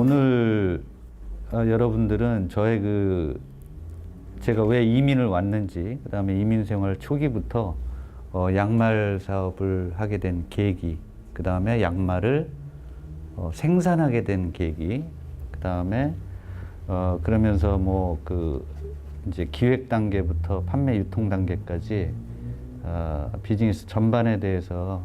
오늘 여러분들은 저의 제가 왜 이민을 왔는지, 그 다음에 이민 생활 초기부터 양말 사업을 하게 된 계기, 그 다음에 양말을 생산하게 된 계기, 그 다음에 그러면서 이제 기획 단계부터 판매 유통 단계까지 비즈니스 전반에 대해서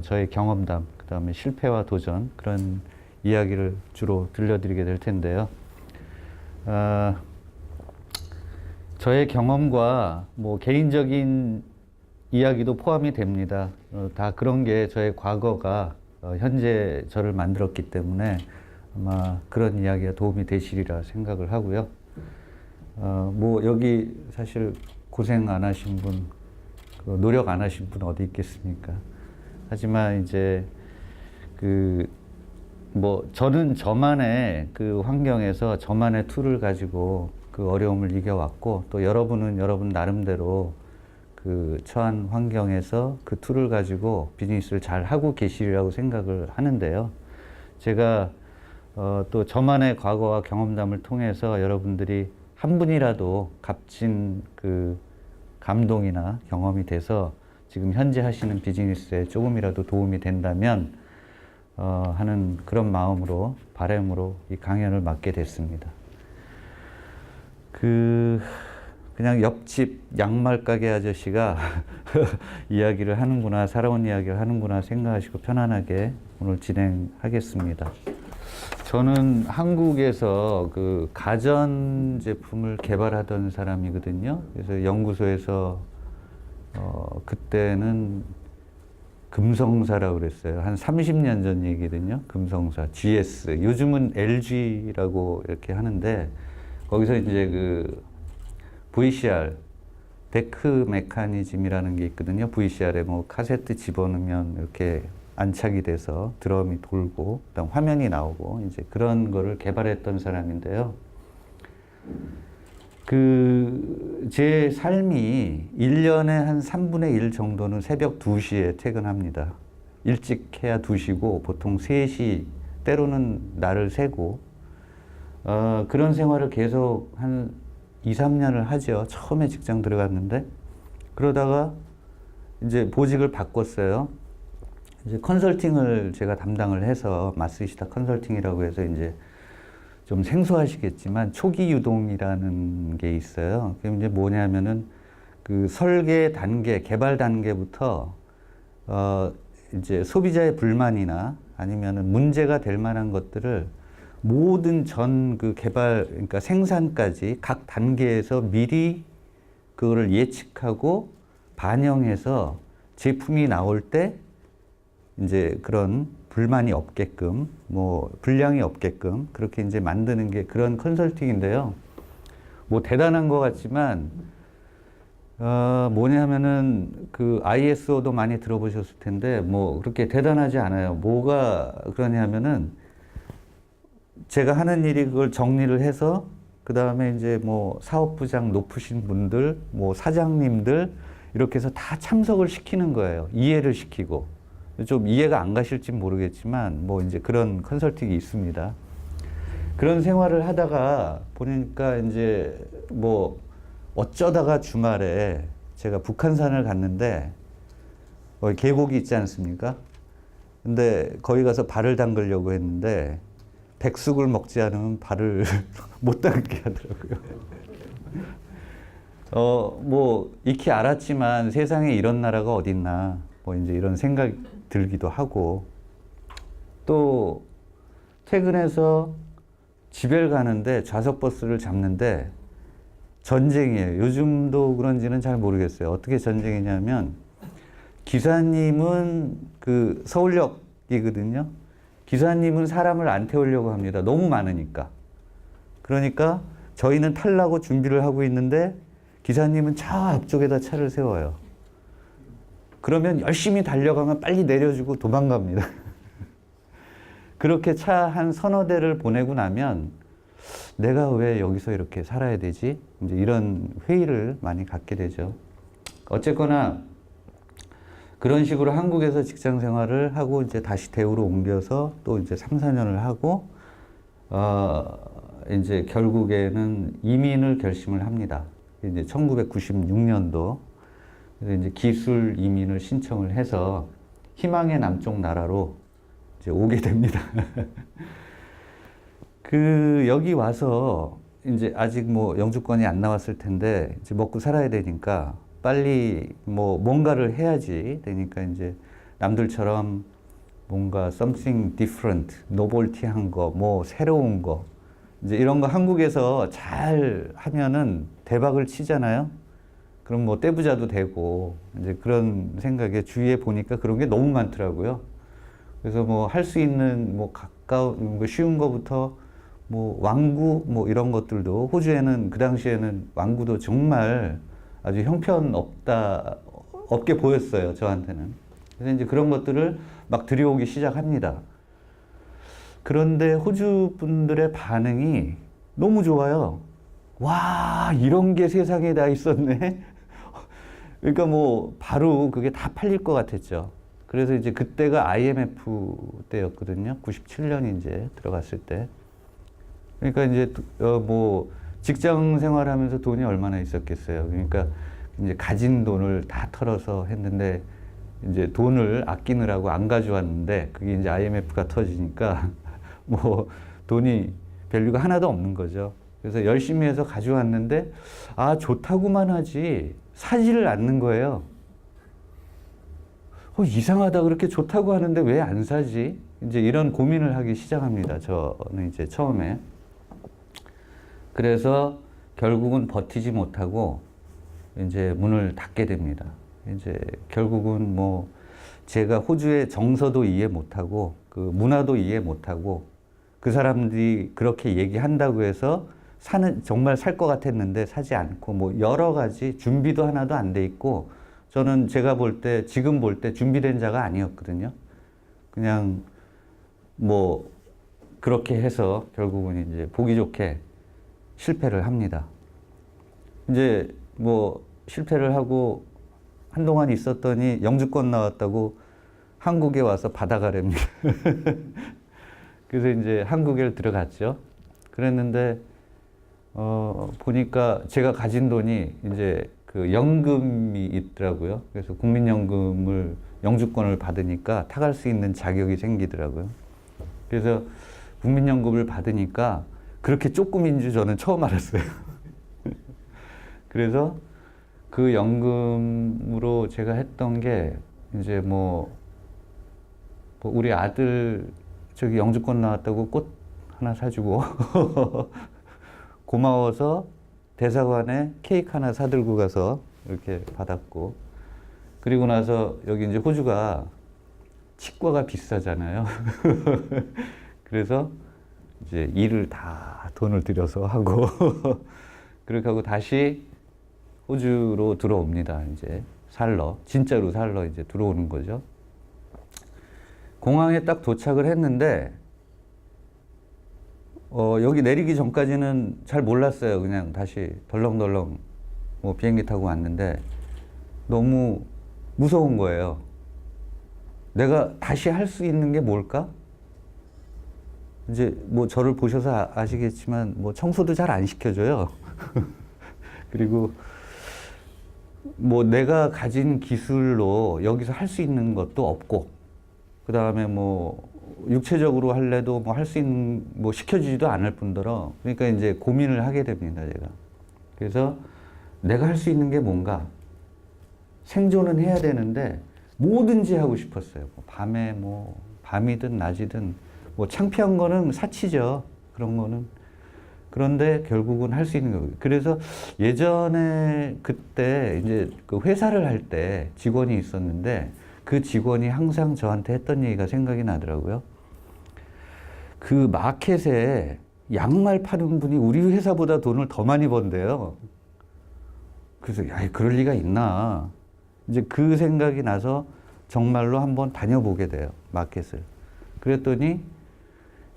저의 경험담, 그 다음에 실패와 도전, 그런 이야기를 주로 들려드리게 될 텐데요. 저의 경험과 개인적인 이야기도 포함이 됩니다. 다 그런 게 저의 과거가 현재 저를 만들었기 때문에 아마 그런 이야기가 도움이 되시리라 생각을 하고요. 여기 사실 고생 안 하신 분, 노력 안 하신 분 어디 있겠습니까? 하지만 이제 저는 저만의 환경에서 저만의 툴을 가지고 어려움을 이겨왔고, 또 여러분은 여러분 나름대로 처한 환경에서 툴을 가지고 비즈니스를 잘 하고 계시리라고 생각을 하는데요. 제가 또 저만의 과거와 경험담을 통해서 여러분들이 한 분이라도 값진 감동이나 경험이 돼서 지금 현재 하시는 비즈니스에 조금이라도 도움이 된다면 하는 그런 마음으로, 바람으로 이 강연을 맡게 됐습니다. 그냥 옆집 양말 가게 아저씨가 이야기를 하는구나, 살아온 이야기를 하는구나 생각하시고 편안하게 오늘 진행하겠습니다. 저는 한국에서 가전 제품을 개발하던 사람이거든요. 그래서 연구소에서 그때는 금성사라고 그랬어요. 한 30년 전 얘기거든요. 금성사, GS. 요즘은 LG라고 이렇게 하는데, 거기서 이제 VCR, 데크 메커니즘이라는 게 있거든요. VCR에 카세트 집어넣으면 이렇게 안착이 돼서 드럼이 돌고, 그다음 화면이 나오고, 이제 그런 거를 개발했던 사람인데요. 제 삶이 1년에 한 3분의 1 정도는 새벽 2시에 퇴근합니다. 일찍 해야 2시고, 보통 3시, 때로는 날을 새고, 그런 생활을 계속 한 2, 3년을 하죠. 처음에 직장 들어갔는데. 그러다가 이제 보직을 바꿨어요. 이제 컨설팅을 제가 담당을 해서, 마스시타 컨설팅이라고 해서 이제 좀 생소하시겠지만 초기 유동이라는 게 있어요. 그게 이제 뭐냐면은 설계 단계, 개발 단계부터 이제 소비자의 불만이나 아니면은 문제가 될 만한 것들을 모든 개발, 그러니까 생산까지 각 단계에서 미리 그거를 예측하고 반영해서 제품이 나올 때 이제 그런 불만이 없게끔, 불량이 없게끔 그렇게 이제 만드는 게 그런 컨설팅인데요. 대단한 것 같지만, 뭐냐면은 ISO도 많이 들어보셨을 텐데, 그렇게 대단하지 않아요. 뭐가 그러냐면은, 제가 하는 일이 그걸 정리를 해서, 그 다음에 이제 사업부장 높으신 분들, 사장님들, 이렇게 해서 다 참석을 시키는 거예요. 이해를 시키고. 좀 이해가 안 가실지 모르겠지만, 이제 그런 컨설팅이 있습니다. 그런 생활을 하다가 보니까 이제 어쩌다가 주말에 제가 북한산을 갔는데, 거기 계곡이 있지 않습니까? 근데 거기 가서 발을 담그려고 했는데, 백숙을 먹지 않으면 발을 못 담게 하더라고요. 익히 알았지만 세상에 이런 나라가 어딨나, 이제 이런 생각이 들기도 하고, 또 퇴근해서 집에 가는데 좌석버스를 잡는데 전쟁이에요. 요즘도 그런지는 잘 모르겠어요. 어떻게 전쟁이냐면, 기사님은 서울역이거든요. 기사님은 사람을 안 태우려고 합니다. 너무 많으니까. 그러니까 저희는 타려고 준비를 하고 있는데 기사님은 저 앞쪽에다 차를 세워요. 그러면 열심히 달려가면 빨리 내려주고 도망갑니다. 그렇게 차 한 서너 대를 보내고 나면 내가 왜 여기서 이렇게 살아야 되지? 이제 이런 회의를 많이 갖게 되죠. 어쨌거나 그런 식으로 한국에서 직장 생활을 하고 이제 다시 대우로 옮겨서 또 이제 3, 4년을 하고 이제 결국에는 이민을 결심을 합니다. 이제 1996년도 그래서 이제 기술 이민을 신청을 해서 희망의 남쪽 나라로 이제 오게 됩니다. 여기 와서 이제 아직 뭐 영주권이 안 나왔을 텐데 이제 먹고 살아야 되니까 빨리 뭐 뭔가를 해야지 되니까 이제 남들처럼 뭔가 something different, 노볼티한 거, 뭐 새로운 거 이제 이런 거 한국에서 잘 하면은 대박을 치잖아요. 그럼 뭐 떼부자도 되고 이제 그런 생각에 주위에 보니까 그런 게 너무 많더라고요. 그래서 뭐 할 수 있는 뭐 가까운 뭐 쉬운 거부터 뭐 왕구 뭐 이런 것들도 호주에는 그 당시에는 왕구도 정말 아주 형편없게 보였어요, 저한테는. 그래서 이제 그런 것들을 막 들여오기 시작합니다. 그런데 호주 분들의 반응이 너무 좋아요. 와, 이런 게 세상에 다 있었네. 그러니까 뭐 바로 그게 다 팔릴 것 같았죠. 그래서 이제 그때가 IMF 때였거든요. 97년 이제 들어갔을 때. 그러니까 이제 뭐 직장 생활하면서 돈이 얼마나 있었겠어요. 그러니까 이제 가진 돈을 다 털어서 했는데 이제 돈을 아끼느라고 안 가져왔는데 그게 이제 IMF가 터지니까 뭐 돈이 밸류가 하나도 없는 거죠. 그래서 열심히 해서 가져왔는데 아, 좋다고만 하지 사지를 않는 거예요. 이상하다. 그렇게 좋다고 하는데 왜 안 사지? 이제 이런 고민을 하기 시작합니다. 저는 이제 처음에. 그래서 결국은 버티지 못하고 이제 문을 닫게 됩니다. 이제 결국은 뭐 제가 호주의 정서도 이해 못하고 그 문화도 이해 못하고 그 사람들이 그렇게 얘기한다고 해서 정말 살 것 같았는데 사지 않고 뭐 여러 가지 준비도 하나도 안 돼 있고 저는 제가 지금 볼 때 준비된 자가 아니었거든요. 그냥 뭐 그렇게 해서 결국은 이제 보기 좋게 실패를 합니다. 이제 뭐 실패를 하고 한동안 있었더니 영주권 나왔다고 한국에 와서 받아가랍니다. 그래서 이제 한국에 들어갔죠. 그랬는데 보니까 제가 가진 돈이 이제 그 연금이 있더라고요. 그래서 국민연금을 영주권을 받으니까 타갈 수 있는 자격이 생기더라고요. 그래서 국민연금을 받으니까 그렇게 조금인 줄 저는 처음 알았어요. 그래서 그 연금으로 제가 했던 게 이제 뭐 우리 아들 저기 영주권 나왔다고 꽃 하나 사주고 고마워서 대사관에 케이크 하나 사들고 가서 이렇게 받았고 그리고 나서 여기 이제 호주가 치과가 비싸잖아요. 그래서 이제 일을 다 돈을 들여서 하고 그렇게 하고 다시 호주로 들어옵니다. 이제 진짜로 살러 이제 들어오는 거죠. 공항에 딱 도착을 했는데 여기 내리기 전까지는 잘 몰랐어요. 그냥 다시 덜렁덜렁 뭐 비행기 타고 왔는데 너무 무서운 거예요. 내가 다시 할 수 있는 게 뭘까? 이제 뭐 저를 보셔서 아시겠지만 뭐 청소도 잘 안 시켜줘요. 그리고 뭐 내가 가진 기술로 여기서 할 수 있는 것도 없고 그 다음에 뭐 육체적으로 할래도 뭐 할 수 있는 뭐 시켜주지도 않을 뿐더러 그러니까 이제 고민을 하게 됩니다. 제가. 그래서 내가 할 수 있는 게 뭔가 생존은 해야 되는데 뭐든지 하고 싶었어요. 밤에 뭐 밤이든 낮이든 뭐 창피한 거는 사치죠. 그런 거는. 그런데 결국은 할 수 있는 거예요. 그래서 예전에 그때 이제 그 회사를 할 때 직원이 있었는데 그 직원이 항상 저한테 했던 얘기가 생각이 나더라고요. 그 마켓에 양말 파는 분이 우리 회사보다 돈을 더 많이 번대요. 그래서 야, 그럴 리가 있나. 이제 그 생각이 나서 정말로 한번 다녀보게 돼요. 마켓을. 그랬더니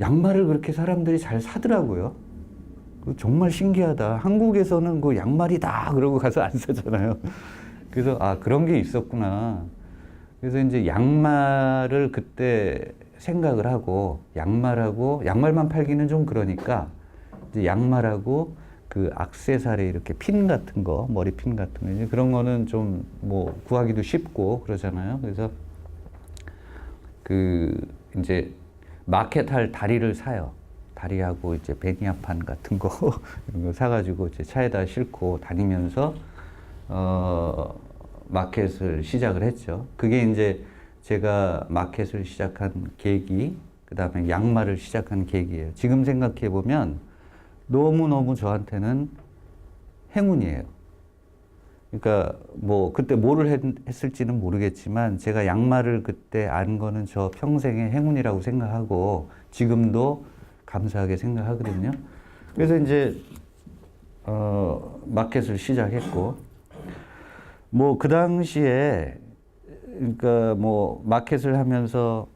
양말을 그렇게 사람들이 잘 사더라고요. 정말 신기하다. 한국에서는 그 양말이다 그러고 가서 안 사잖아요. 그래서 아, 그런 게 있었구나. 그래서 이제 양말을 그때 생각을 하고 양말만 팔기는 좀 그러니까 이제 양말하고 그 액세서리 이렇게 핀 같은 거, 머리핀 같은 거 이제 그런 거는 좀 뭐 구하기도 쉽고 그러잖아요. 그래서 그 이제 마켓 할 다리를 사요. 다리하고 이제 베니아판 같은 거 이런 거 사가지고 이제 차에다 싣고 다니면서 마켓을 시작을 했죠. 그게 이제 제가 마켓을 시작한 계기, 그 다음에 양말을 시작한 계기예요. 지금 생각해 보면 너무너무 저한테는 행운이에요. 그러니까 뭐 그때 뭐를 했을지는 모르겠지만 제가 양말을 그때 안 거는 저 평생의 행운이라고 생각하고 지금도 감사하게 생각하거든요. 그래서 이제 마켓을 시작했고 뭐 그 당시에 그러니까 뭐 마켓을 하면서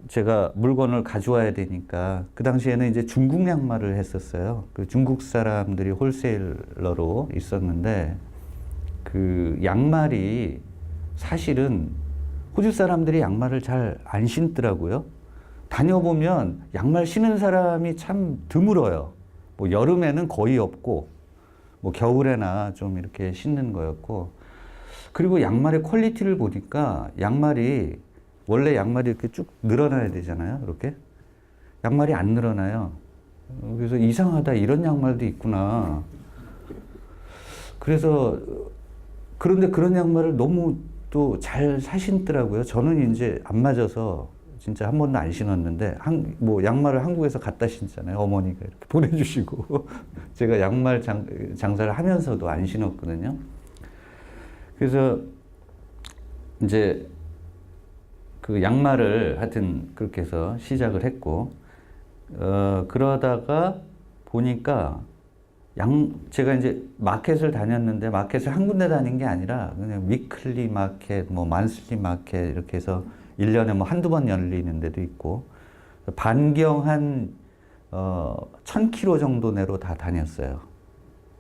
제가 물건을 가져와야 되니까 그 당시에는 이제 중국 양말을 했었어요. 그 중국 사람들이 홀세일러로 있었는데 그 양말이 사실은 호주 사람들이 양말을 잘 안 신더라고요. 다녀보면 양말 신는 사람이 참 드물어요. 뭐 여름에는 거의 없고 뭐 겨울에나 좀 이렇게 신는 거였고 그리고 양말의 퀄리티를 보니까 양말이 원래 양말이 이렇게 쭉 늘어나야 되잖아요. 이렇게 양말이 안 늘어나요. 그래서 이상하다 이런 양말도 있구나. 그래서 그런데 그런 양말을 너무 또 잘 사신더라고요. 저는 이제 안 맞아서 진짜 한 번도 안 신었는데 뭐 양말을 한국에서 갖다 신잖아요. 어머니가 이렇게 보내주시고 제가 양말 장사를 하면서도 안 신었거든요. 그래서 이제 그 양말을 하여튼 그렇게 해서 시작을 했고 그러다가 보니까 제가 이제 마켓을 다녔는데 마켓을 한 군데 다닌 게 아니라 그냥 위클리 마켓, 뭐 만슬리 마켓 이렇게 해서 1년에 뭐 한두 번 열리는 데도 있고 반경 한 1000km 정도 내로 다 다녔어요.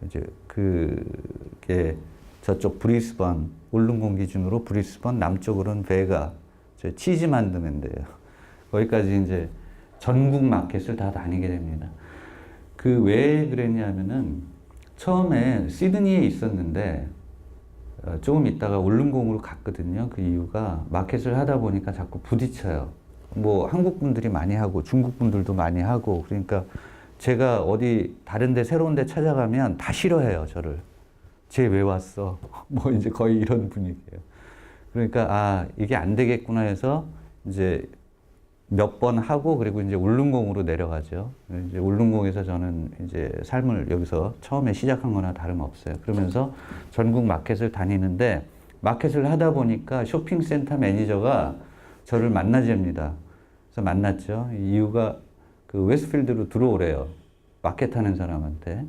이제 그게 저쪽 브리스번, 울릉공 기준으로 브리스번, 남쪽으로는 베가, 저 치즈 만드는 데예요. 거기까지 이제 전국 마켓을 다 다니게 됩니다. 그 왜 그랬냐면은 처음에 시드니에 있었는데 조금 있다가 울릉공으로 갔거든요. 그 이유가 마켓을 하다 보니까 자꾸 부딪혀요. 뭐 한국 분들이 많이 하고 중국 분들도 많이 하고 그러니까 제가 어디 다른 데 새로운 데 찾아가면 다 싫어해요, 저를. 쟤 왜 왔어? 뭐 이제 거의 이런 분위기예요. 그러니까 아, 이게 안 되겠구나 해서 이제 몇 번 하고 그리고 이제 울릉공으로 내려가죠. 이제 울릉공에서 저는 이제 삶을 여기서 처음에 시작한 거나 다름없어요. 그러면서 전국 마켓을 다니는데 마켓을 하다 보니까 쇼핑센터 매니저가 저를 만나줍니다. 그래서 만났죠. 이유가 그 웨스트필드로 들어오래요. 마켓 하는 사람한테.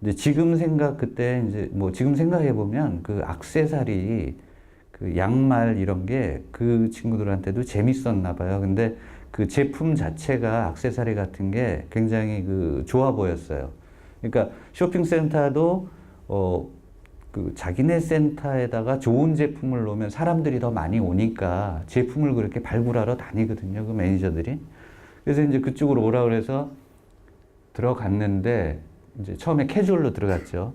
이제 그때 이제 뭐 지금 생각해 보면 그 액세서리 그 양말 이런 게 그 친구들한테도 재밌었나 봐요. 근데 그 제품 자체가 액세서리 같은 게 굉장히 그 좋아 보였어요. 그러니까 쇼핑센터도 그 자기네 센터에다가 좋은 제품을 놓으면 사람들이 더 많이 오니까 제품을 그렇게 발굴하러 다니거든요. 그 매니저들이. 그래서 이제 그쪽으로 오라 그래서 들어갔는데 이제 처음에 캐주얼로 들어갔죠.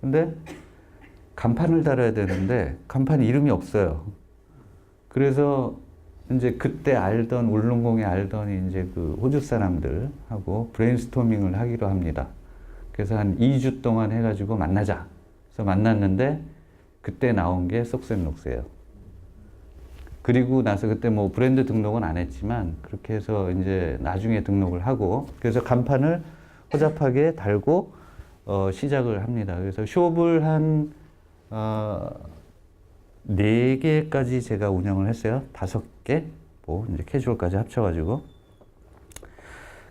근데 간판을 달아야 되는데 간판 이름이 없어요. 그래서 이제 그때 울릉공에 알던 이제 그 호주 사람들하고 브레인스토밍을 하기로 합니다. 그래서 한 2주 동안 해가지고 만나자. 그래서 만났는데 그때 나온 게 속셈록스예요. 그리고 나서 그때 뭐 브랜드 등록은 안 했지만 그렇게 해서 이제 나중에 등록을 하고 그래서 간판을 허접하게 달고 시작을 합니다. 그래서 숍을 한 4개까지 제가 운영을 했어요. 5개, 뭐 이제 캐주얼까지 합쳐가지고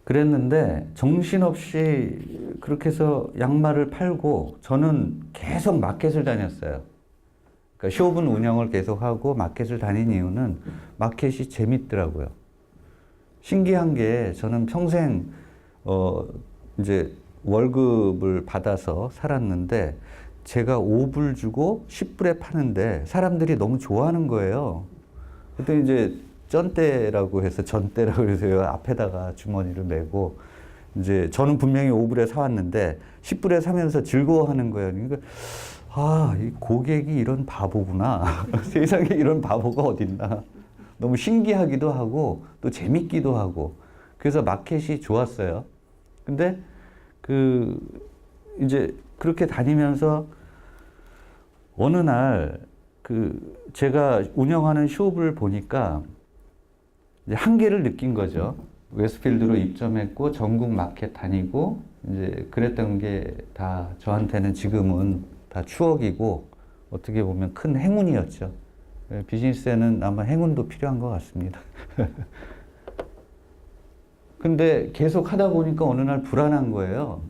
그랬는데 정신없이 그렇게 해서 양말을 팔고 저는 계속 마켓을 다녔어요. 그러니까 숍은 운영을 계속하고 마켓을 다닌 이유는 마켓이 재밌더라고요. 신기한 게 저는 평생 이제 월급을 받아서 살았는데 제가 5불 주고 10불에 파는데 사람들이 너무 좋아하는 거예요. 그때 이제 전대라고 해서 전대라고 해서 앞에다가 주머니를 메고 이제 저는 분명히 5불에 사왔는데 10불에 사면서 즐거워하는 거예요. 그러니까 아, 이 고객이 이런 바보구나. 세상에 이런 바보가 어딨나. 너무 신기하기도 하고 또 재밌기도 하고 그래서 마켓이 좋았어요. 근데 이제 그렇게 다니면서 어느 날 제가 운영하는 숍을 보니까 이제 한계를 느낀 거죠. 웨스트필드로 입점했고 전국 마켓 다니고 이제 그랬던 게 다 저한테는 지금은 다 추억이고 어떻게 보면 큰 행운이었죠. 비즈니스에는 아마 행운도 필요한 것 같습니다. 근데 계속 하다 보니까 어느 날 불안한 거예요.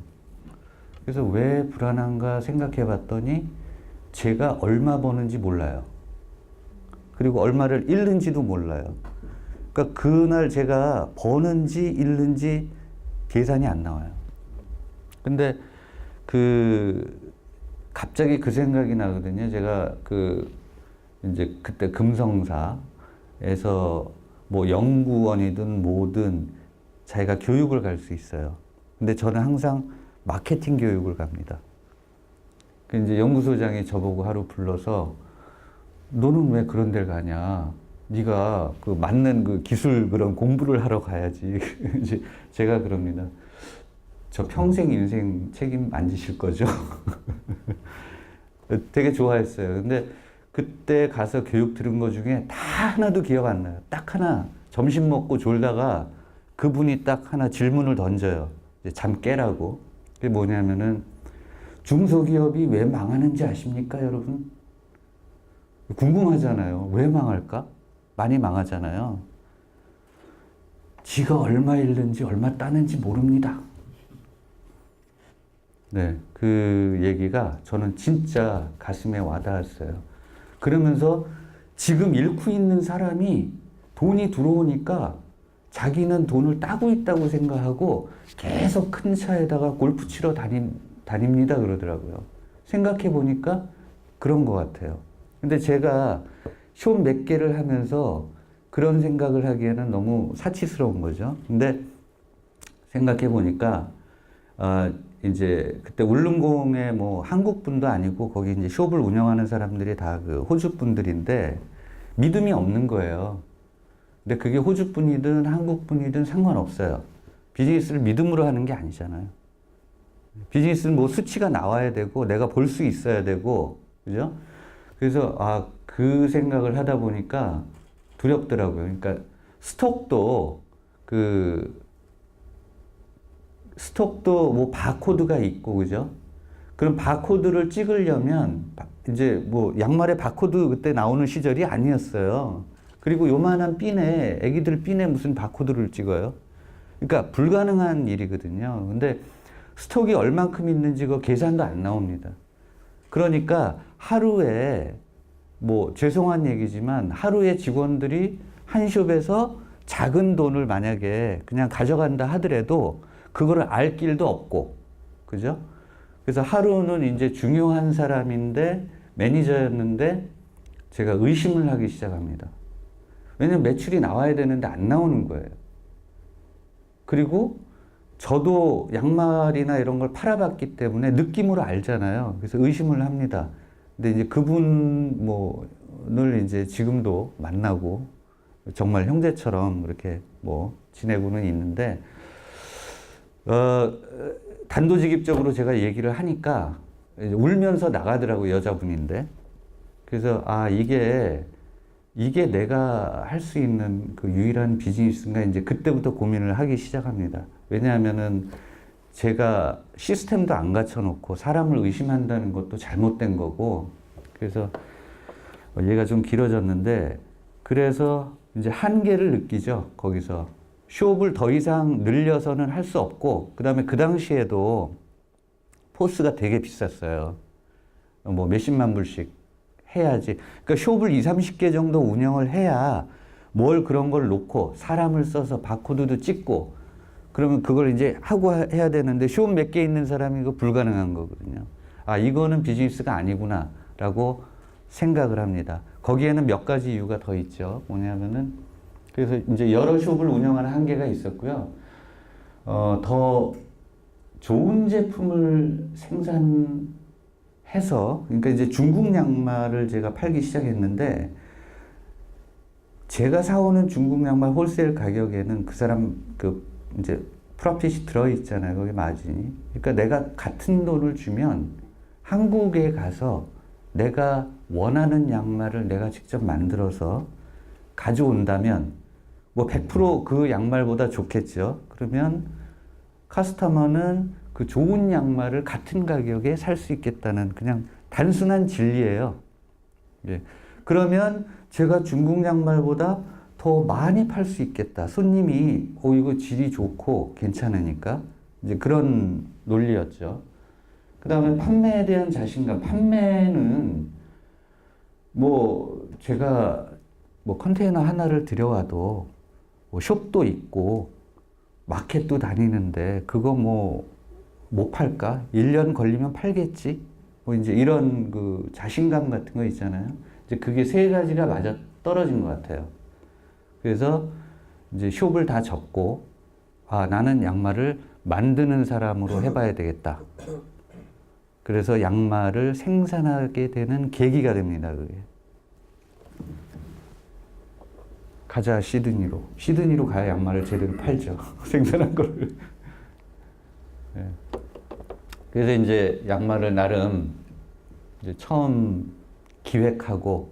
그래서 왜 불안한가 생각해 봤더니 제가 얼마 버는지 몰라요. 그리고 얼마를 잃는지도 몰라요. 그러니까 그날 제가 버는지 잃는지 계산이 안 나와요. 근데 갑자기 그 생각이 나거든요. 제가 이제 그때 금성사에서 뭐 연구원이든 뭐든 자기가 교육을 갈 수 있어요. 근데 저는 항상 마케팅 교육을 갑니다. 이제 연구소장이 저보고 하루 불러서 너는 왜 그런 데를 가냐? 네가 맞는 기술 그런 공부를 하러 가야지. 이제 제가 그럽니다. 저 평생 인생 책임 안 지실 거죠? 되게 좋아했어요. 근데 그때 가서 교육 들은 거 중에 다 하나도 기억 안 나요. 딱 하나. 점심 먹고 졸다가 그분이 딱 하나 질문을 던져요. 이제 잠 깨라고. 그게 뭐냐면은 중소기업이 왜 망하는지 아십니까, 여러분? 궁금하잖아요. 왜 망할까? 많이 망하잖아요. 지가 얼마 잃는지 얼마 따는지 모릅니다. 네, 그 얘기가 저는 진짜 가슴에 와닿았어요. 그러면서 지금 잃고 있는 사람이 돈이 들어오니까 자기는 돈을 따고 있다고 생각하고 계속 큰 차에다가 골프 치러 다닙니다 그러더라고요. 생각해 보니까 그런 것 같아요. 근데 제가 숍 몇 개를 하면서 그런 생각을 하기에는 너무 사치스러운 거죠. 근데 생각해 보니까 이제 그때 울릉공에 뭐 한국 분도 아니고 거기 이제 숍을 운영하는 사람들이 다 호주 분들인데 믿음이 없는 거예요. 근데 그게 호주 분이든 한국 분이든 상관없어요. 비즈니스를 믿음으로 하는 게 아니잖아요. 비즈니스는 뭐 수치가 나와야 되고 내가 볼 수 있어야 되고 그죠? 그래서 그 생각을 하다 보니까 두렵더라고요. 그러니까 스톡도 뭐 바코드가 있고 그죠? 그럼 바코드를 찍으려면 이제 뭐 양말에 바코드 그때 나오는 시절이 아니었어요. 그리고 요만한 핀에 애기들 핀에 무슨 바코드를 찍어요? 그러니까 불가능한 일이거든요. 근데 스톡이 얼만큼 있는지 그 계산도 안 나옵니다. 그러니까 하루에 뭐 죄송한 얘기지만 하루에 직원들이 한 숍에서 작은 돈을 만약에 그냥 가져간다 하더라도 그거를 알 길도 없고 그죠? 그래서 하루는 이제 중요한 사람인데 매니저였는데 제가 의심을 하기 시작합니다. 왜냐면 매출이 나와야 되는데 안 나오는 거예요. 그리고 저도 양말이나 이런 걸 팔아봤기 때문에 느낌으로 알잖아요. 그래서 의심을 합니다. 근데 이제 그분을 이제 지금도 만나고 정말 형제처럼 이렇게 뭐 지내고는 있는데, 단도직입적으로 제가 얘기를 하니까 울면서 나가더라고요, 여자분인데. 그래서 이게 내가 할 수 있는 그 유일한 비즈니스인가 이제 그때부터 고민을 하기 시작합니다. 왜냐하면은 제가 시스템도 안 갖춰놓고 사람을 의심한다는 것도 잘못된 거고, 그래서 얘가 좀 길어졌는데, 그래서 이제 한계를 느끼죠, 거기서. 숍을 더 이상 늘려서는 할 수 없고, 그 다음에 그 당시에도 포스가 되게 비쌌어요. 뭐 몇십만 불씩 해야지. 그러니까 숍을 20, 30개 정도 운영을 해야 뭘 그런 걸 놓고 사람을 써서 바코드도 찍고 그러면 그걸 이제 하고 해야 되는데 숍 몇 개 있는 사람이 이거 불가능한 거거든요. 이거는 비즈니스가 아니구나 라고 생각을 합니다. 거기에는 몇 가지 이유가 더 있죠. 뭐냐면은 그래서 이제 여러 숍을 운영하는 한계가 있었고요. 더 좋은 제품을 생산해서, 그러니까 이제 중국 양말을 제가 팔기 시작했는데, 제가 사오는 중국 양말 홀세일 가격에는 그 사람 그 이제 프로핏이 들어있잖아요. 거기 마진이. 그러니까 내가 같은 돈을 주면 한국에 가서 내가 원하는 양말을 내가 직접 만들어서 가져온다면 뭐 100%그 양말보다 좋겠죠. 그러면 커스터머는 그 좋은 양말을 같은 가격에 살 수 있겠다는 그냥 단순한 진리예요. 예. 그러면 제가 중국 양말보다 더 많이 팔 수 있겠다. 손님이 이거 질이 좋고 괜찮으니까 이제 그런 논리였죠. 그 다음에 판매에 대한 자신감. 판매는 뭐 제가 뭐 컨테이너 하나를 들여와도 뭐 숍도 있고 마켓도 다니는데 그거 뭐 못 팔까? 1년 걸리면 팔겠지? 뭐 이제 이런 그 자신감 같은 거 있잖아요. 이제 그게 세 가지가 맞아 떨어진 것 같아요. 그래서 이제 숍을 다 접고, 나는 양말을 만드는 사람으로 해봐야 되겠다. 그래서 양말을 생산하게 되는 계기가 됩니다, 그게. 가자, 시드니로. 시드니로 가야 양말을 제대로 팔죠. 생산한 거를. 네. 그래서 이제 양말을 나름 이제 처음 기획하고,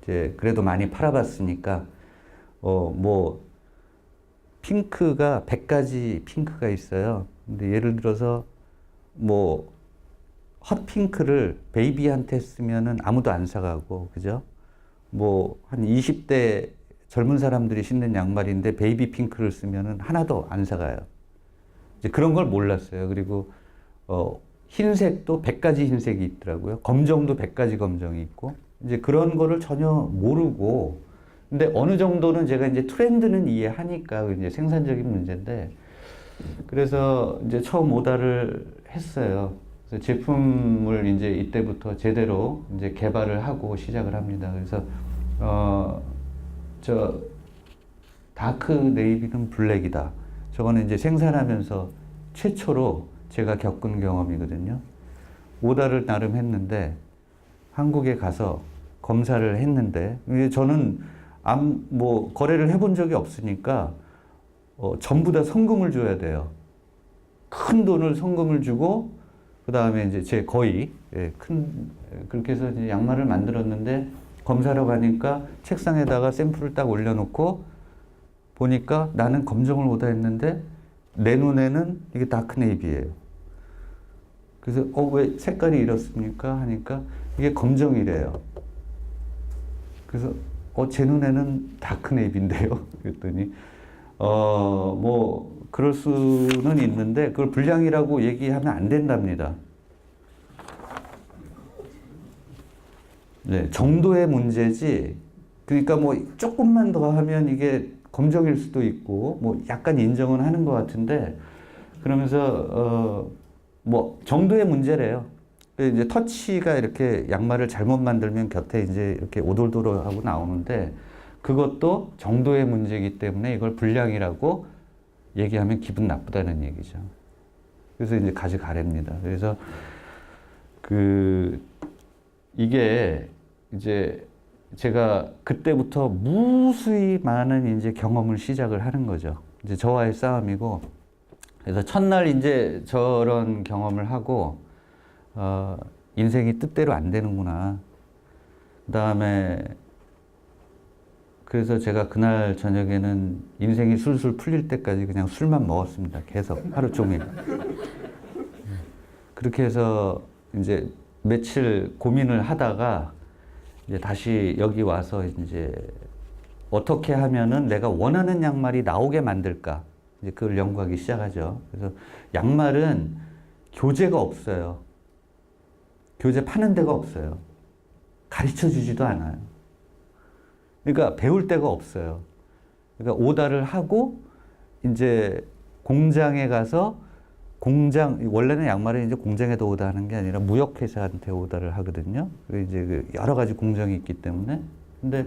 이제 그래도 많이 팔아봤으니까, 뭐, 핑크가 100가지 핑크가 있어요. 근데 예를 들어서, 뭐, 핫핑크를 베이비한테 쓰면은 아무도 안 사가고, 그죠? 뭐, 한 20대 젊은 사람들이 신는 양말인데 베이비 핑크를 쓰면은 하나도 안 사가요. 이제 그런 걸 몰랐어요. 그리고, 흰색도 100가지 흰색이 있더라고요. 검정도 100가지 검정이 있고, 이제 그런 거를 전혀 모르고, 근데 어느 정도는 제가 이제 트렌드는 이해하니까 이제 생산적인 문제인데, 그래서 이제 처음 오다를 했어요. 그래서 제품을 이제 이때부터 제대로 이제 개발을 하고 시작을 합니다. 그래서, 저, 다크 네이비는 블랙이다. 저거는 이제 생산하면서 최초로 제가 겪은 경험이거든요. 오다를 나름 했는데, 한국에 가서 검사를 했는데, 저는 뭐, 거래를 해본 적이 없으니까, 전부 다 성금을 줘야 돼요. 큰 돈을 성금을 주고, 그 다음에 이제 제 거의, 그렇게 해서 이제 양말을 만들었는데, 검사하러 가니까 책상에다가 샘플을 딱 올려놓고, 보니까 나는 검정을 오다했는데, 내 눈에는 이게 다크 네이비예요. 그래서, 왜 색깔이 이렇습니까? 하니까, 이게 검정이래요. 그래서, 제 눈에는 다크 네이비인데요. 그랬더니, 뭐, 그럴 수는 있는데, 그걸 불량이라고 얘기하면 안 된답니다. 네, 정도의 문제지. 그러니까 뭐, 조금만 더 하면 이게 검정일 수도 있고, 뭐, 약간 인정은 하는 것 같은데, 그러면서, 뭐, 정도의 문제래요. 이제 터치가 이렇게 양말을 잘못 만들면 곁에 이제 이렇게 오돌도돌하고 나오는데 그것도 정도의 문제이기 때문에 이걸 불량이라고 얘기하면 기분 나쁘다는 얘기죠. 그래서 이제 가져가랍니다. 그래서 이게 이제 제가 그때부터 무수히 많은 이제 경험을 시작을 하는 거죠. 이제 저와의 싸움이고, 그래서 첫날 이제 저런 경험을 하고, 인생이 뜻대로 안 되는구나. 그 다음에, 그래서 제가 그날 저녁에는 인생이 술술 풀릴 때까지 그냥 술만 먹었습니다. 계속, 하루 종일. 그렇게 해서 이제 며칠 고민을 하다가, 이제 다시 여기 와서 이제 어떻게 하면은 내가 원하는 양말이 나오게 만들까. 이제 그걸 연구하기 시작하죠. 그래서 양말은 교재가 없어요. 교재 파는 데가 없어요. 가르쳐 주지도 않아요. 그러니까 배울 데가 없어요. 그러니까 오다를 하고 이제 공장에 가서 원래는 양말은 이제 공장에다 오다하는 게 아니라 무역회사한테 오다를 하거든요. 이제 여러 가지 공정이 있기 때문에 근데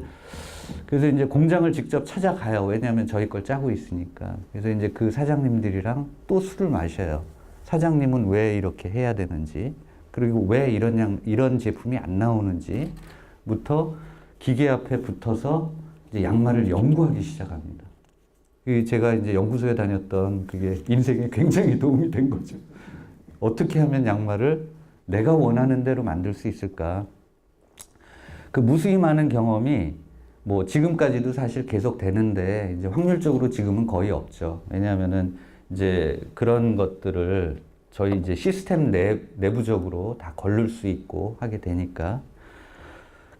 그래서 이제 공장을 직접 찾아가요. 왜냐하면 저희 걸 짜고 있으니까. 그래서 이제 그 사장님들이랑 또 술을 마셔요. 사장님은 왜 이렇게 해야 되는지, 그리고 왜 이런 제품이 안 나오는지부터 기계 앞에 붙어서 이제 양말을 연구하기 시작합니다. 제가 이제 연구소에 다녔던 그게 인생에 굉장히 도움이 된 거죠. 어떻게 하면 양말을 내가 원하는 대로 만들 수 있을까? 그 무수히 많은 경험이 뭐 지금까지도 사실 계속 되는데 이제 확률적으로 지금은 거의 없죠. 왜냐하면은 이제 그런 것들을 저희 이제 시스템 내부적으로 다 걸릴 수 있고 하게 되니까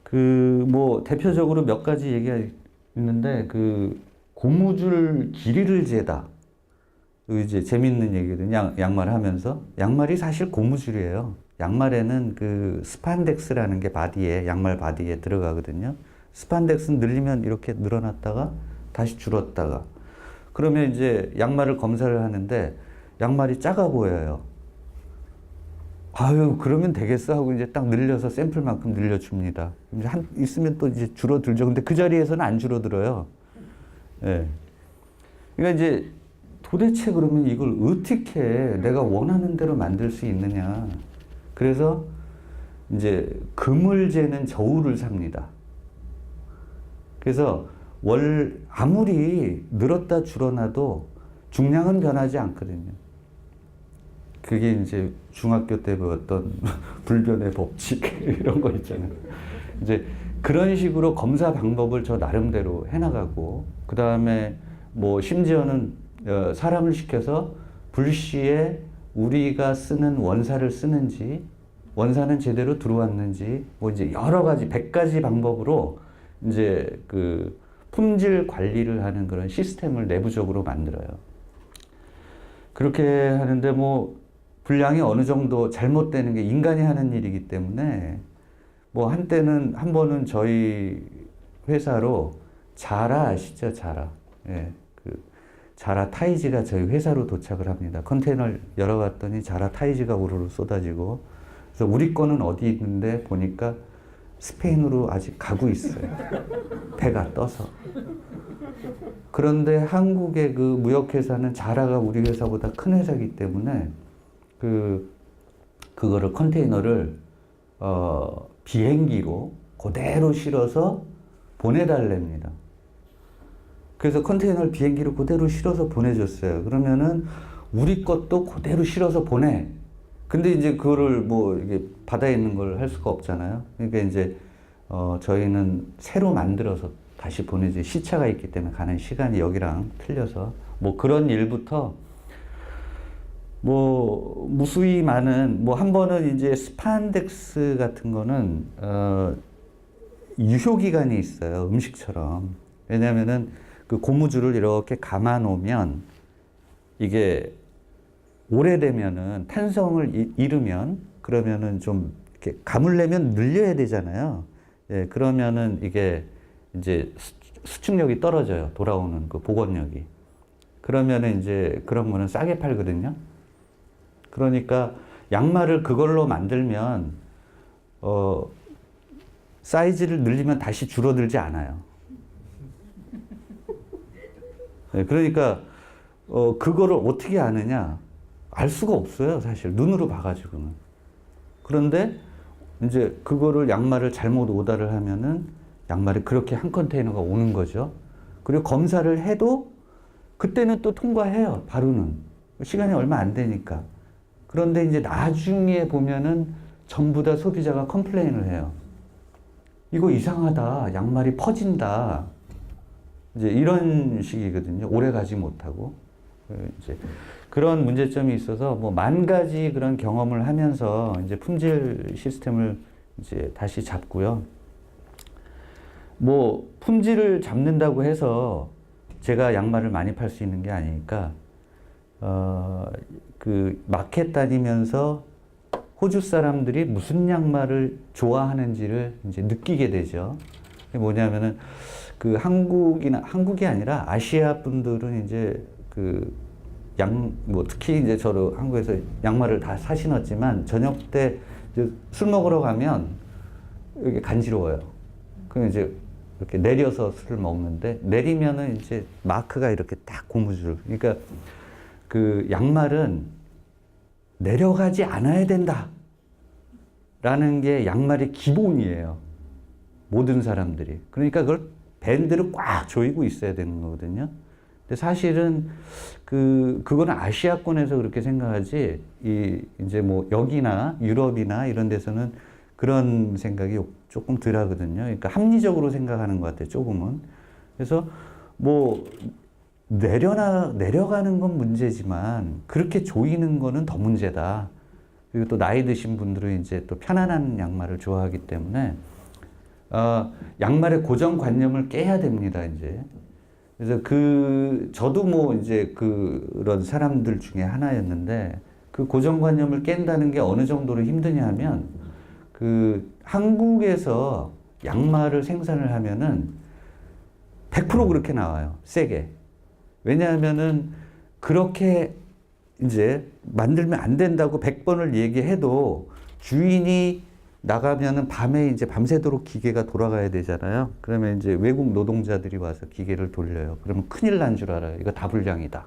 그 뭐 대표적으로 몇 가지 얘기가 있는데 그 고무줄 길이를 재다. 이제 재밌는 얘기거든요. 양말 하면서 양말이 사실 고무줄이에요. 양말에는 그 스판덱스라는 게 바디에 양말 바디에 들어가거든요. 스판덱스는 늘리면 이렇게 늘어났다가 다시 줄었다가 그러면 이제 양말을 검사를 하는데 양말이 작아 보여요. 아유 그러면 되겠어 하고 이제 딱 늘려서 샘플만큼 늘려줍니다. 이제 있으면 또 이제 줄어들죠. 근데 그 자리에서는 안 줄어들어요. 예. 그러니까 이제 도대체 그러면 이걸 어떻게 내가 원하는 대로 만들 수 있느냐. 그래서 이제 금을 재는 저울을 삽니다. 그래서 아무리 늘었다 줄어나도 중량은 변하지 않거든요. 그게 이제 중학교 때 배웠던 불변의 법칙 이런 거 있잖아요. 이제 그런 식으로 검사 방법을 저 나름대로 해나가고 그 다음에 뭐 심지어는 사람을 시켜서 불시에 우리가 쓰는 원사를 쓰는지 원사는 제대로 들어왔는지 뭐 이제 여러 가지 100가지 방법으로 이제 그 품질 관리를 하는 그런 시스템을 내부적으로 만들어요. 그렇게 하는데 뭐 분량이 어느 정도 잘못되는 게 인간이 하는 일이기 때문에 뭐 한 번은 저희 회사로 자라 아시죠? 자라. 예. 그 자라 타이즈가 저희 회사로 도착을 합니다. 컨테이너를 열어봤더니 자라 타이즈가 우르르 쏟아지고 그래서 우리 거는 어디 있는데 보니까 스페인으로 아직 가고 있어요. 배가 떠서. 그런데 한국의 그 무역회사는 자라가 우리 회사보다 큰 회사이기 때문에 그거를 컨테이너를 비행기로 그대로 실어서 보내달랍니다. 그래서 컨테이너를 비행기로 그대로 실어서 보내줬어요. 그러면은 우리 것도 그대로 실어서 보내. 근데 이제 그거를 뭐 이게 바다에 있는 걸 할 수가 없잖아요. 그러니까 이제 저희는 새로 만들어서 다시 보내지 시차가 있기 때문에 가는 시간이 여기랑 틀려서 뭐 그런 일부터 뭐 무수히 많은 뭐 한 번은 이제 스판덱스 같은 거는 유효 기간이 있어요. 음식처럼. 왜냐면은 그 고무줄을 이렇게 감아 놓으면 이게 오래되면은 탄성을 잃으면 그러면은 좀 이렇게 감으려면 늘려야 되잖아요. 예, 그러면은 이게 이제 수축력이 떨어져요. 돌아오는 그 복원력이. 그러면은 이제 그런 거는 싸게 팔거든요. 그러니까 양말을 그걸로 만들면 사이즈를 늘리면 다시 줄어들지 않아요. 네, 그러니까 그거를 어떻게 아느냐? 알 수가 없어요, 사실. 눈으로 봐가지고는. 그런데 이제 그거를 양말을 잘못 오다를 하면은 양말이 그렇게 한 컨테이너가 오는 거죠. 그리고 검사를 해도 그때는 또 통과해요, 바로는. 시간이 얼마 안 되니까. 그런데 이제 나중에 보면은 전부 다 소비자가 컴플레인을 해요. 이거 이상하다. 양말이 퍼진다. 이제 이런 식이거든요. 오래 가지 못하고. 이제 그런 문제점이 있어서 뭐 만 가지 그런 경험을 하면서 이제 품질 시스템을 이제 다시 잡고요. 뭐 품질을 잡는다고 해서 제가 양말을 많이 팔 수 있는 게 아니니까 그 마켓 다니면서 호주 사람들이 무슨 양말을 좋아하는지를 이제 느끼게 되죠. 뭐냐면은 그 한국이 아니라 아시아 분들은 이제 뭐 특히 이제 저도 한국에서 양말을 다 사 신었지만 저녁 때 술 먹으러 가면 이게 간지러워요. 그럼 이제 이렇게 내려서 술을 먹는데 내리면은 이제 마크가 이렇게 딱 고무줄. 그러니까 그 양말은 내려가지 않아야 된다. 라는 게 양말의 기본이에요. 모든 사람들이. 그러니까 그걸 밴드를 꽉 조이고 있어야 되는 거거든요. 근데 사실은 그거는 아시아권에서 그렇게 생각하지, 이제 뭐 여기나 유럽이나 이런 데서는 그런 생각이 조금 덜 하거든요. 그러니까 합리적으로 생각하는 것 같아요, 조금은. 그래서 뭐, 내려가는 건 문제지만, 그렇게 조이는 거는 더 문제다. 그리고 또 나이 드신 분들은 이제 또 편안한 양말을 좋아하기 때문에, 양말의 고정관념을 깨야 됩니다, 이제. 그래서 저도 뭐 이제 그런 사람들 중에 하나였는데, 그 고정관념을 깬다는 게 어느 정도로 힘드냐 하면, 한국에서 양말을 생산을 하면은 100% 그렇게 나와요, 세게. 왜냐하면은 그렇게 이제 만들면 안 된다고 100번을 얘기해도 주인이 나가면은 밤에 이제 밤새도록 기계가 돌아가야 되잖아요. 그러면 이제 외국 노동자들이 와서 기계를 돌려요. 그러면 큰일 난 줄 알아요. 이거 다 불량이다.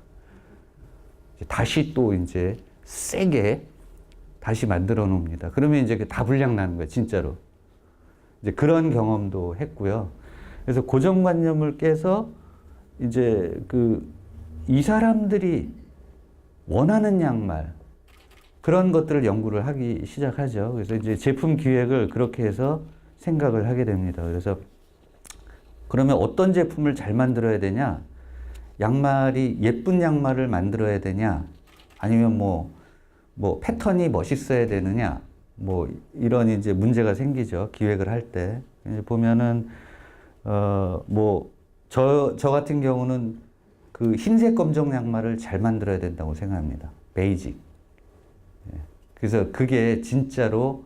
다시 또 이제 세게 다시 만들어 놓습니다. 그러면 이제 다 불량 나는 거예요, 진짜로. 이제 그런 경험도 했고요. 그래서 고정관념을 깨서 이제 이 사람들이 원하는 양말, 그런 것들을 연구를 하기 시작하죠. 그래서 이제 제품 기획을 그렇게 해서 생각을 하게 됩니다. 그래서 그러면 어떤 제품을 잘 만들어야 되냐? 양말이 예쁜 양말을 만들어야 되냐? 아니면 뭐 패턴이 멋있어야 되느냐? 뭐 이런 이제 문제가 생기죠. 기획을 할 때. 보면은 저 같은 경우는 그 흰색 검정 양말을 잘 만들어야 된다고 생각합니다. 베이직. 그래서 그게 진짜로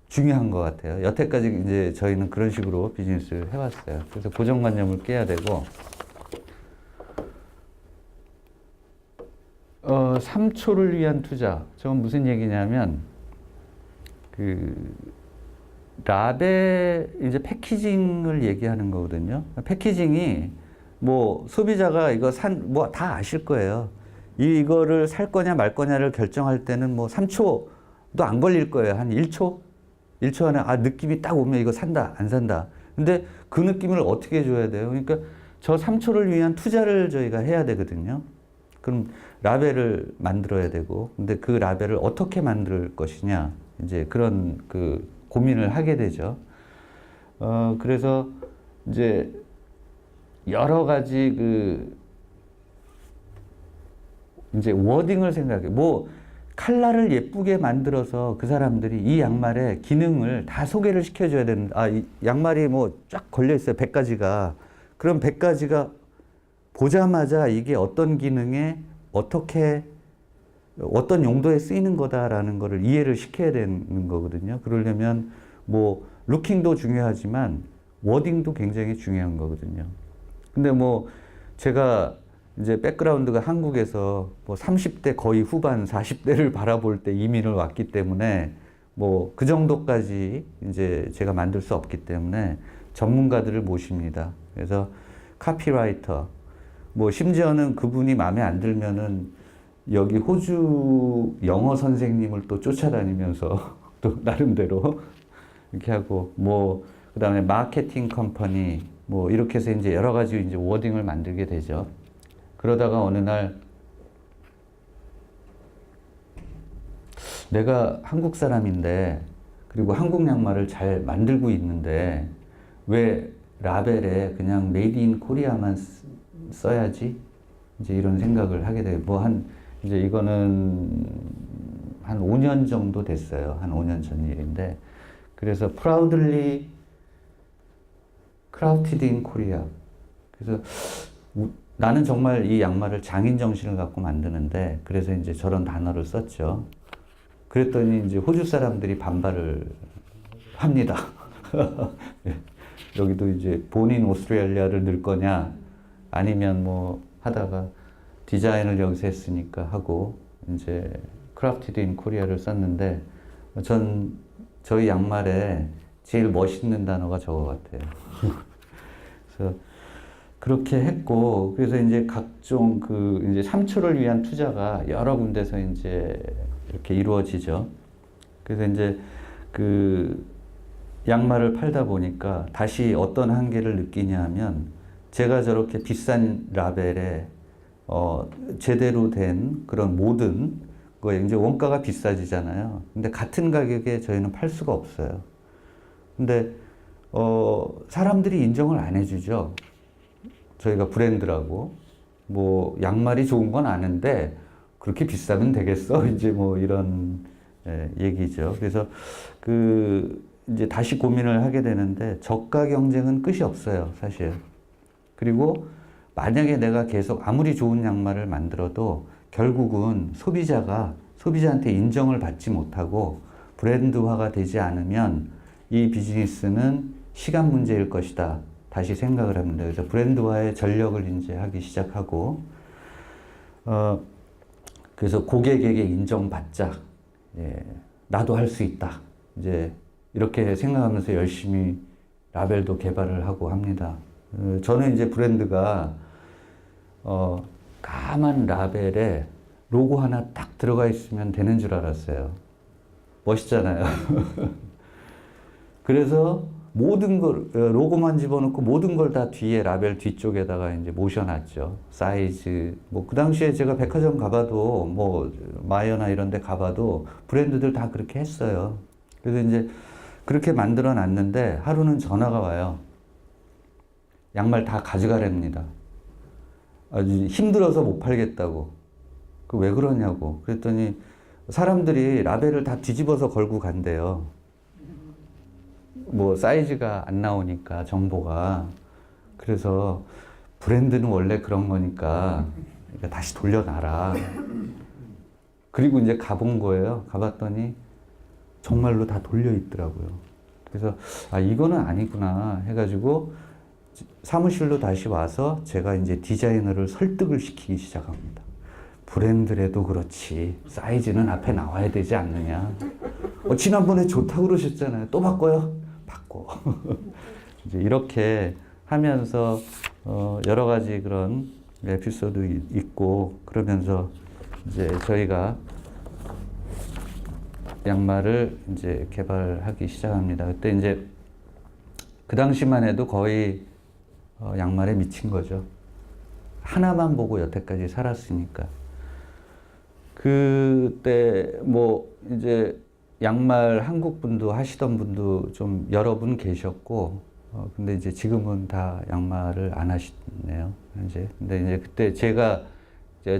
중요한 것 같아요. 여태까지 이제 저희는 그런 식으로 비즈니스를 해왔어요. 그래서 고정관념을 깨야 되고, 3초를 위한 투자. 저건 무슨 얘기냐면, 라벨, 이제 패키징을 얘기하는 거거든요. 패키징이 뭐 소비자가 이거 뭐 다 아실 거예요. 이거를 살 거냐 말 거냐를 결정할 때는 뭐 3초도 안 걸릴 거예요. 한 1초? 1초 안에 느낌이 딱 오면 이거 산다, 안 산다. 근데 그 느낌을 어떻게 줘야 돼요? 그러니까 저 3초를 위한 투자를 저희가 해야 되거든요. 그럼 라벨을 만들어야 되고, 근데 그 라벨을 어떻게 만들 것이냐, 이제 그런 고민을 하게 되죠. 그래서 이제 여러 가지 이제 워딩을 생각해. 칼라를 예쁘게 만들어서 그 사람들이 이 양말의 기능을 다 소개를 시켜줘야 되는, 이 양말이 쫙 걸려있어요. 100가지가. 그럼 100가지가 보자마자 이게 어떤 기능에 어떤 용도에 쓰이는 거다라는 거를 이해를 시켜야 되는 거거든요. 그러려면 루킹도 중요하지만 워딩도 굉장히 중요한 거거든요. 근데 제가 이제 백그라운드가 한국에서 30대 거의 후반 40대를 바라볼 때 이민을 왔기 때문에 그 정도까지 이제 제가 만들 수 없기 때문에 전문가들을 모십니다. 그래서 카피라이터, 심지어는 그분이 마음에 안 들면은 여기 호주 영어 선생님을 또 쫓아다니면서 또 나름대로 이렇게 하고, 그 다음에 마케팅 컴퍼니, 이렇게 해서 이제 여러 가지 이제 워딩을 만들게 되죠. 그러다가 어느 날 내가 한국 사람인데, 그리고 한국 양말을 잘 만들고 있는데 왜 라벨에 그냥 메이드 인 코리아만 써야지? 이제 이런 생각을 하게 돼요. 이제 이거는 한 5년 정도 됐어요. 한 5년 전 일인데. 그래서 proudly crafted in Korea. 그래서 나는 정말 이 양말을 장인 정신을 갖고 만드는데, 그래서 이제 저런 단어를 썼죠. 그랬더니 이제 호주 사람들이 반발을 합니다. 여기도 이제 본인 오스트레일리아를 넣을 거냐, 아니면 하다가 디자인을 여기서 했으니까 하고, 이제 크래프티드 인 코리아를 썼는데, 저희 양말에 제일 멋있는 단어가 저거 같아요. 그래서 그렇게 했고, 그래서 이제 각종 그 이제 삼초를 위한 투자가 여러 군데서 이제 이렇게 이루어지죠. 그래서 이제 그 양말을 팔다 보니까 다시 어떤 한계를 느끼냐 하면, 제가 저렇게 비싼 라벨에 제대로 된 그런 모든 거에 이제 원가가 비싸지잖아요. 근데 같은 가격에 저희는 팔 수가 없어요. 근데 사람들이 인정을 안 해주죠. 저희가 브랜드라고. 뭐 양말이 좋은 건 아는데 그렇게 비싸면 되겠어? 이제 뭐 이런 얘기죠. 그래서 그 이제 다시 고민을 하게 되는데, 저가 경쟁은 끝이 없어요, 사실. 그리고 만약에 내가 계속 아무리 좋은 양말을 만들어도 결국은 소비자한테 인정을 받지 못하고 브랜드화가 되지 않으면 이 비즈니스는 시간 문제일 것이다. 다시 생각을 합니다. 그래서 브랜드화에 전력을 이제 하기 시작하고, 그래서 고객에게 인정받자. 예, 나도 할 수 있다. 이제 이렇게 생각하면서 열심히 라벨도 개발을 하고 합니다. 저는 이제 브랜드가 까만 라벨에 로고 하나 딱 들어가 있으면 되는 줄 알았어요. 멋있잖아요. 그래서 모든 걸, 로고만 집어넣고 모든 걸 다 뒤에 라벨 뒤쪽에다가 이제 모셔놨죠. 사이즈, 뭐 그 당시에 제가 백화점 가봐도, 뭐 마이어나 이런 데 가봐도 브랜드들 다 그렇게 했어요. 그래서 이제 그렇게 만들어 놨는데 하루는 전화가 와요. 양말 다 가져가랍니다. 아주 힘들어서 못 팔겠다고. 그 왜 그러냐고. 그랬더니 사람들이 라벨을 다 뒤집어서 걸고 간대요. 뭐 사이즈가 안 나오니까, 정보가. 그래서 브랜드는 원래 그런 거니까 다시 돌려놔라. 그리고 이제 가본 거예요. 가봤더니 정말로 다 돌려 있더라고요. 그래서 아, 이거는 아니구나 해가지고 사무실로 다시 와서 제가 이제 디자이너를 설득을 시키기 시작합니다. 브랜드래도 그렇지 사이즈는 앞에 나와야 되지 않느냐. 지난번에 좋다고 그러셨잖아요. 또 바꿔요? 바꿔. 이제 이렇게 하면서 여러 가지 그런 에피소드 있고, 그러면서 이제 저희가 양말을 이제 개발하기 시작합니다. 그때 이제 그 당시만 해도 거의 양말에 미친 거죠. 하나만 보고 여태까지 살았으니까. 그때 뭐 이제 양말 한국 분도 하시던 분도 좀 여러 분 계셨고, 근데 이제 지금은 다 양말을 안 하시네요, 현재. 근데 이제 그때 제가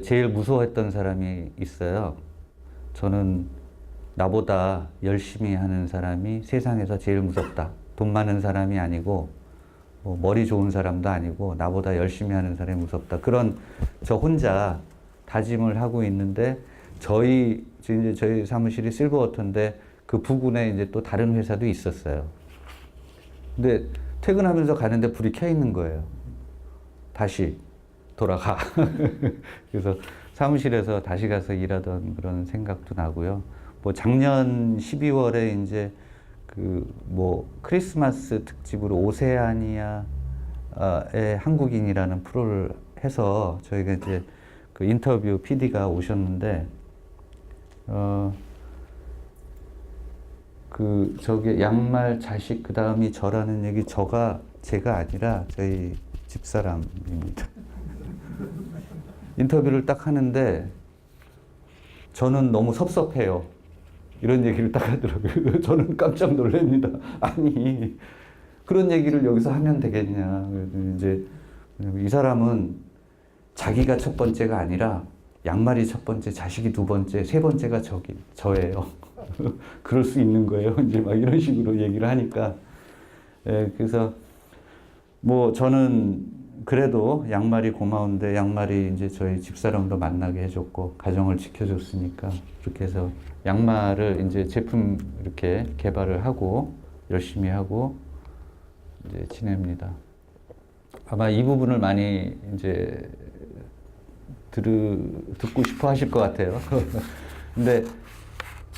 제일 무서워했던 사람이 있어요. 저는 나보다 열심히 하는 사람이 세상에서 제일 무섭다. 돈 많은 사람이 아니고, 뭐 머리 좋은 사람도 아니고, 나보다 열심히 하는 사람이 무섭다. 그런 저 혼자 다짐을 하고 있는데, 저희 사무실이 실버워터인데 그 부근에 이제 또 다른 회사도 있었어요. 근데 퇴근하면서 가는데 불이 켜 있는 거예요. 다시 돌아가. 그래서 사무실에서 다시 가서 일하던 그런 생각도 나고요. 뭐 작년 12월에 이제 그 뭐 크리스마스 특집으로 오세아니아의 한국인이라는 프로를 해서 저희가 이제 그 인터뷰 PD가 오셨는데, 그 저기 양말 자식 그 다음이 저라는 얘기, 제가 아니라 저희 집사람입니다. 인터뷰를 딱 하는데 저는 너무 섭섭해요. 이런 얘기를 딱 하더라고요. 저는 깜짝 놀랍니다. 아니, 그런 얘기를 여기서 하면 되겠냐. 이제 이 사람은 자기가 첫 번째가 아니라 양말이 첫 번째, 자식이 두 번째, 세 번째가 저예요. 그럴 수 있는 거예요. 이제 막 이런 식으로 얘기를 하니까. 그래서 뭐 저는 그래도 양말이 고마운데, 양말이 이제 저희 집사람도 만나게 해줬고 가정을 지켜줬으니까, 그렇게 해서 양말을 이제 제품 이렇게 개발을 하고 열심히 하고 이제 지냅니다. 아마 이 부분을 많이 이제 듣고 싶어 하실 것 같아요. 근데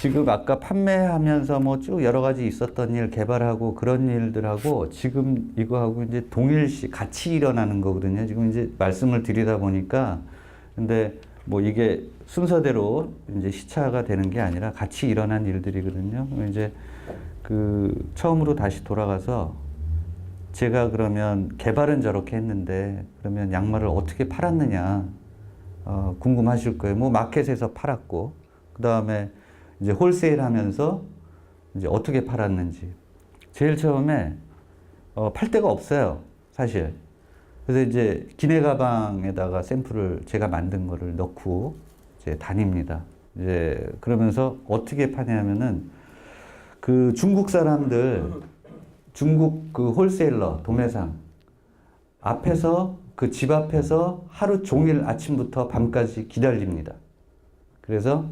지금 아까 판매하면서 뭐 쭉 여러 가지 있었던 일 개발하고 그런 일들하고 지금 이거하고 이제 동일시 같이 일어나는 거거든요. 지금 이제 말씀을 드리다 보니까 근데 뭐 이게 순서대로 이제 시차가 되는 게 아니라 같이 일어난 일들이거든요. 이제 그 처음으로 다시 돌아가서 제가 그러면 개발은 저렇게 했는데 그러면 양말을 어떻게 팔았느냐 궁금하실 거예요. 뭐 마켓에서 팔았고 그 다음에 이제 홀세일 하면서 이제 어떻게 팔았는지. 제일 처음에 팔 데가 없어요, 사실. 그래서 이제 기내 가방에다가 샘플을 제가 만든 거를 넣고 이제 다닙니다. 이제 그러면서 어떻게 파냐면은 그 중국 사람들, 중국 그 홀세일러, 도매상 앞에서 그 집 앞에서 하루 종일 아침부터 밤까지 기다립니다. 그래서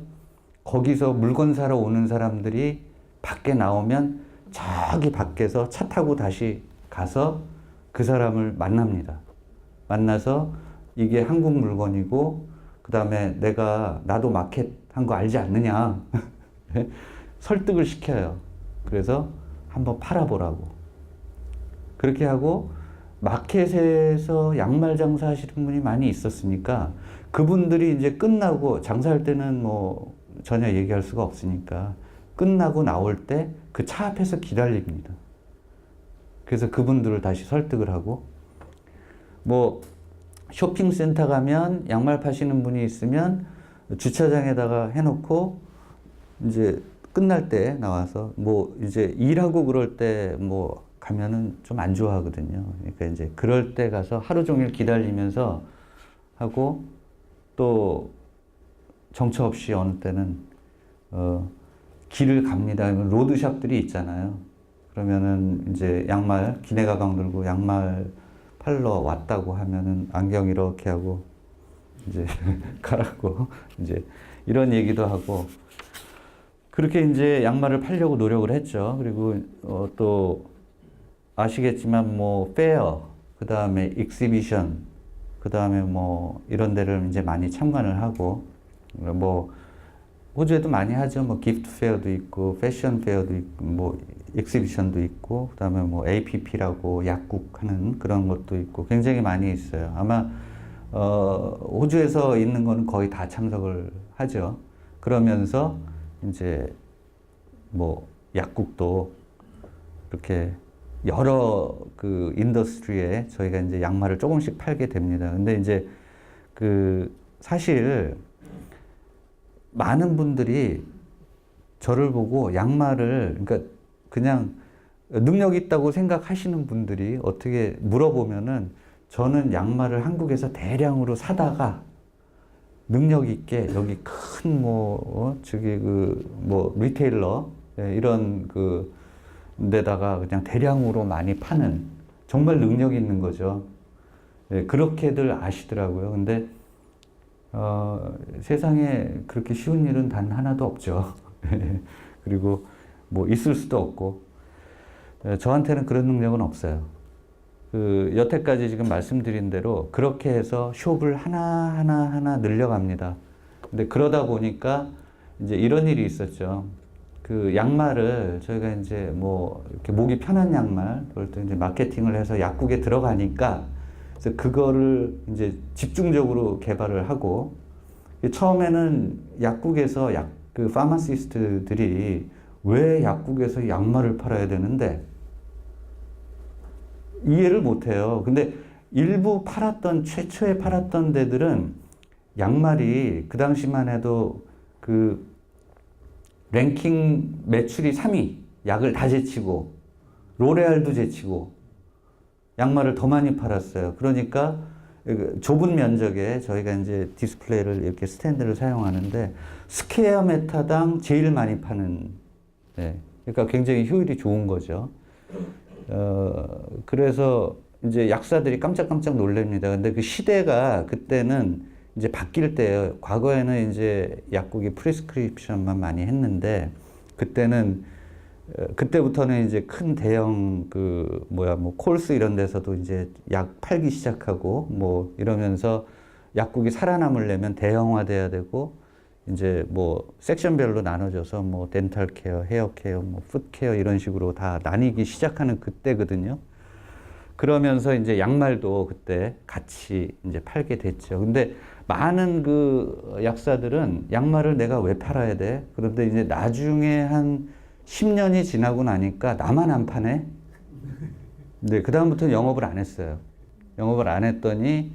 거기서 물건 사러 오는 사람들이 밖에 나오면 저기 밖에서 차 타고 다시 가서 그 사람을 만납니다. 만나서 이게 한국 물건이고 그 다음에 나도 마켓 한 거 알지 않느냐 설득을 시켜요. 그래서 한번 팔아보라고. 그렇게 하고 마켓에서 양말 장사하시는 분이 많이 있었으니까 그분들이 이제 끝나고 장사할 때는 뭐 전혀 얘기할 수가 없으니까 끝나고 나올 때 그 차 앞에서 기다립니다. 그래서 그분들을 다시 설득을 하고 뭐 쇼핑센터 가면 양말 파시는 분이 있으면 주차장에다가 해놓고 이제 끝날 때 나와서 뭐 이제 일하고 그럴 때 뭐 가면은 좀 안 좋아하거든요. 그러니까 이제 그럴 때 가서 하루 종일 기다리면서 하고 또 정처 없이 어느 때는 길을 갑니다. 로드샵들이 있잖아요. 그러면은 이제 양말 기내 가방 들고 양말 팔러 왔다고 하면은 안경 이렇게 하고 이제 가라고 이제 이런 얘기도 하고 그렇게 이제 양말을 팔려고 노력을 했죠. 그리고 또 아시겠지만 뭐 페어, 그 다음에 익시비션, 그 다음에 뭐 이런 데를 이제 많이 참관을 하고 뭐 호주에도 많이 하죠. 뭐 기프트 페어도 있고 패션 페어도 있고 뭐 익시비션도 있고 그 다음에 뭐 APP라고 약국하는 그런 것도 있고 굉장히 많이 있어요. 아마 호주에서 있는 거는 거의 다 참석을 하죠. 그러면서 이제 뭐 약국도 이렇게 여러 그 인더스트리에 저희가 이제 양말을 조금씩 팔게 됩니다. 근데 이제 그 사실 많은 분들이 저를 보고 양말을 그러니까 그냥 능력 있다고 생각하시는 분들이 어떻게 물어보면은 저는 양말을 한국에서 대량으로 사다가 능력 있게 여기 큰 뭐 저기 그 뭐 리테일러 이런 그 데다가 그냥 대량으로 많이 파는 정말 능력 있는 거죠. 그렇게들 아시더라고요. 근데 세상에 그렇게 쉬운 일은 단 하나도 없죠. 그리고 뭐 있을 수도 없고 저한테는 그런 능력은 없어요. 그 여태까지 지금 말씀드린 대로 그렇게 해서 숍을 하나 늘려갑니다. 근데 그러다 보니까 이제 이런 일이 있었죠. 그 양말을 저희가 이제 뭐 이렇게 목이 편한 양말 그럴 때 이제 마케팅을 해서 약국에 들어가니까 그래서 그거를 이제 집중적으로 개발을 하고 처음에는 약국에서 그 파마시스트들이 왜 약국에서 양말을 팔아야 되는데 이해를 못해요. 근데 일부 최초에 팔았던 데들은 양말이 그 당시만 해도 그 랭킹 매출이 3위, 약을 다 제치고 로레알도 제치고 양말을 더 많이 팔았어요. 그러니까 좁은 면적에 저희가 이제 디스플레이를 이렇게 스탠드를 사용하는데 스퀘어 메타당 제일 많이 파는 그러니까 굉장히 효율이 좋은 거죠. 그래서 이제 약사들이 깜짝깜짝 놀랍니다. 근데 그 시대가 그때는 이제 바뀔 때예요. 과거에는 이제 약국이 프리스크립션만 많이 했는데 그때부터는 이제 큰 대형 뭐 콜스 이런 데서도 이제 약 팔기 시작하고 뭐 이러면서 약국이 살아남으려면 대형화돼야 되고 이제 뭐 섹션별로 나눠져서 뭐 덴탈 케어, 헤어 케어, 뭐 풋 케어 이런 식으로 다 나뉘기 시작하는 그때거든요. 그러면서 이제 양말도 그때 같이 이제 팔게 됐죠. 근데 많은 그 약사들은 양말을 내가 왜 팔아야 돼? 그런데 이제 나중에 한 10년이 지나고 나니까 나만 안 파네? 네, 그다음부터는 영업을 안 했어요. 영업을 안 했더니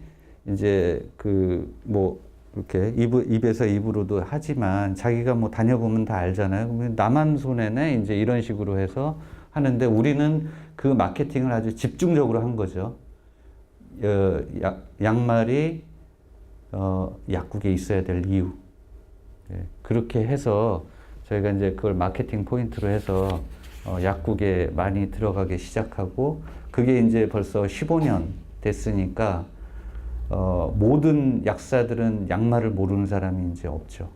이제 그 뭐 이렇게 입에서 입으로도 하지만 자기가 뭐 다녀보면 다 알잖아요. 그러면 나만 손해네? 이제 이런 식으로 해서 하는데 우리는 그 마케팅을 아주 집중적으로 한 거죠. 양말이 약국에 있어야 될 이유. 예, 그렇게 해서 저희가 이제 그걸 마케팅 포인트로 해서 약국에 많이 들어가기 시작하고 그게 이제 벌써 15년 됐으니까 모든 약사들은 양말을 모르는 사람이 이제 없죠.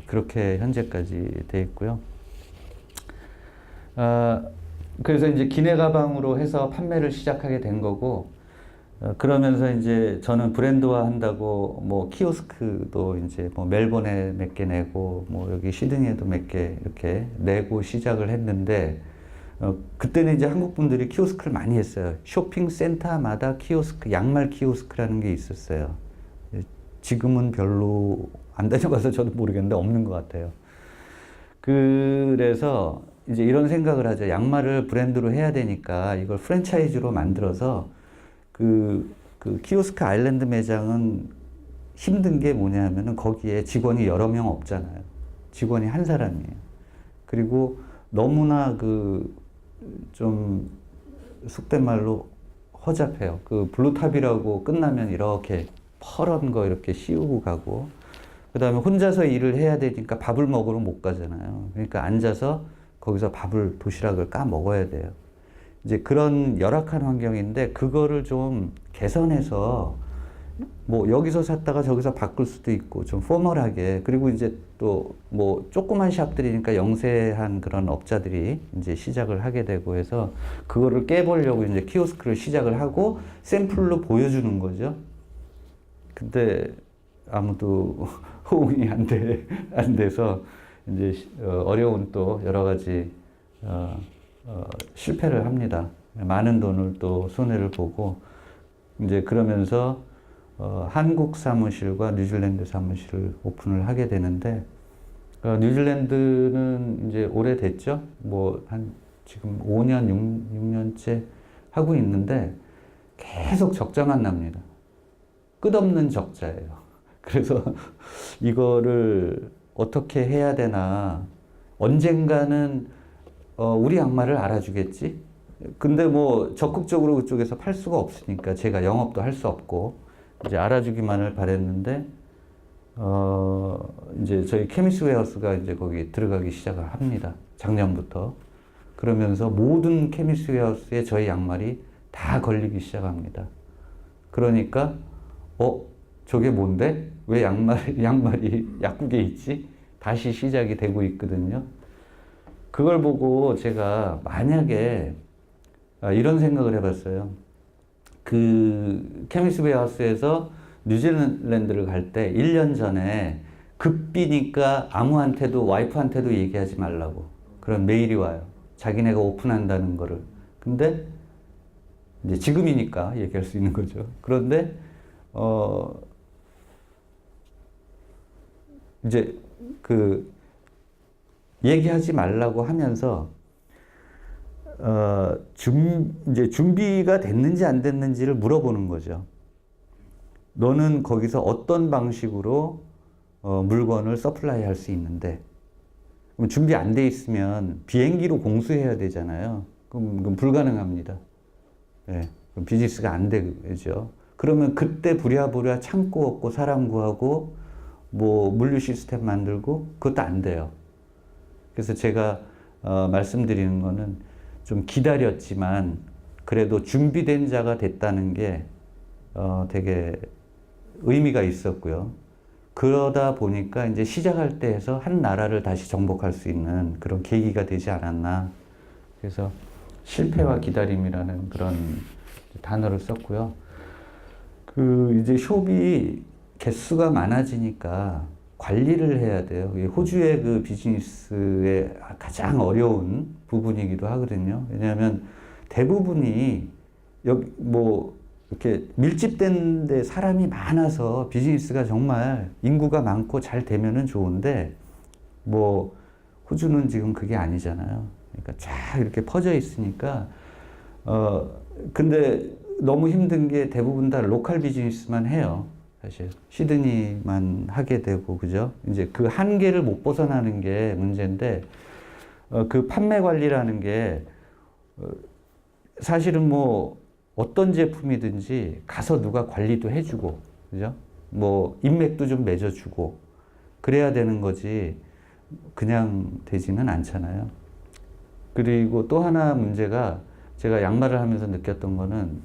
그렇게 현재까지 돼 있고요. 그래서 이제 기내 가방으로 해서 판매를 시작하게 된 거고, 그러면서 이제 저는 브랜드화 한다고 뭐 키오스크도 이제 뭐 멜번에 몇 개 내고 뭐 여기 시드니에도 몇 개 이렇게 내고 시작을 했는데, 그때는 이제 한국 분들이 키오스크를 많이 했어요. 쇼핑 센터마다 키오스크, 양말 키오스크라는 게 있었어요. 지금은 별로 안 다녀봐서 저도 모르겠는데 없는 것 같아요. 그래서 이제 이런 생각을 하죠. 양말을 브랜드로 해야 되니까 이걸 프랜차이즈로 만들어서 그 키오스크 아일랜드 매장은 힘든 게 뭐냐면은 거기에 직원이 여러 명 없잖아요. 직원이 한 사람이에요. 그리고 너무나 좀 속된 말로 허잡해요. 그 블루탑이라고 끝나면 이렇게 퍼런 거 이렇게 씌우고 가고, 그 다음에 혼자서 일을 해야 되니까 밥을 먹으러 못 가잖아요. 그러니까 앉아서 거기서 도시락을 까 먹어야 돼요. 이제 그런 열악한 환경인데 그거를 좀 개선해서 뭐 여기서 샀다가 저기서 바꿀 수도 있고 좀 포멀하게, 그리고 이제 또 뭐 조그만 샵들이니까 영세한 그런 업자들이 이제 시작을 하게 되고 해서 그거를 깨보려고 이제 키오스크를 시작을 하고 샘플로 보여주는 거죠. 근데 아무도 호응이 안 돼서 이제 어려운 또 여러 가지 실패를 합니다. 많은 돈을 또 손해를 보고 이제 그러면서 한국 사무실과 뉴질랜드 사무실을 오픈을 하게 되는데, 뉴질랜드는 이제 오래됐죠. 뭐 한 지금 5년, 6년째 하고 있는데 계속 적자만 납니다. 끝없는 적자예요. 그래서 이거를 어떻게 해야 되나, 언젠가는 우리 양말을 알아주겠지. 근데 뭐 적극적으로 그쪽에서 팔 수가 없으니까 제가 영업도 할 수 없고 이제 알아주기만을 바랬는데, 이제 저희 케미스 웨어스가 이제 거기 들어가기 시작을 합니다. 작년부터. 그러면서 모든 케미스 웨어스에 저희 양말이 다 걸리기 시작합니다. 그러니까 저게 뭔데? 왜 양말이 약국에 있지? 다시 시작이 되고 있거든요. 그걸 보고 제가 만약에 이런 생각을 해봤어요. 그 케미스 웨어하우스에서 뉴질랜드를 갈 때 1년 전에 급비니까 아무한테도 와이프한테도 얘기하지 말라고 그런 메일이 와요. 자기네가 오픈한다는 거를. 근데 이제 지금이니까 얘기할 수 있는 거죠. 그런데 이제 얘기하지 말라고 하면서 이제 준비가 됐는지 안 됐는지를 물어보는 거죠. 너는 거기서 어떤 방식으로 물건을 서플라이 할 수 있는데, 그럼 준비 안 돼 있으면 비행기로 공수해야 되잖아요. 그럼 불가능합니다. 네, 그럼 비즈니스가 안 되죠. 그러면 그때 부랴부랴 창고 얻고 사람 구하고 뭐 물류 시스템 만들고 그것도 안 돼요. 그래서 제가 말씀드리는 거는 좀 기다렸지만 그래도 준비된 자가 됐다는 게 되게 의미가 있었고요. 그러다 보니까 이제 시작할 때 해서 한 나라를 다시 정복할 수 있는 그런 계기가 되지 않았나. 그래서 실패와 기다림이라는 그런 단어를 썼고요. 이제 숍이 개수가 많아지니까 관리를 해야 돼요. 이게 호주의 그 비즈니스의 가장 어려운 부분이기도 하거든요. 왜냐하면 대부분이 여기 뭐 이렇게 밀집된 데 사람이 많아서 비즈니스가 정말 인구가 많고 잘 되면은 좋은데 뭐 호주는 지금 그게 아니잖아요. 그러니까 쫙 이렇게 퍼져 있으니까 근데 너무 힘든 게 대부분 다 로컬 비즈니스만 해요. 사실 시드니만 하게 되고 그죠? 이제 그 한계를 못 벗어나는 게 문제인데 그 판매 관리라는 게 사실은 뭐 어떤 제품이든지 가서 누가 관리도 해주고 그죠? 뭐 인맥도 좀 맺어주고 그래야 되는 거지 그냥 되지는 않잖아요. 그리고 또 하나 문제가 제가 양말을 하면서 느꼈던 거는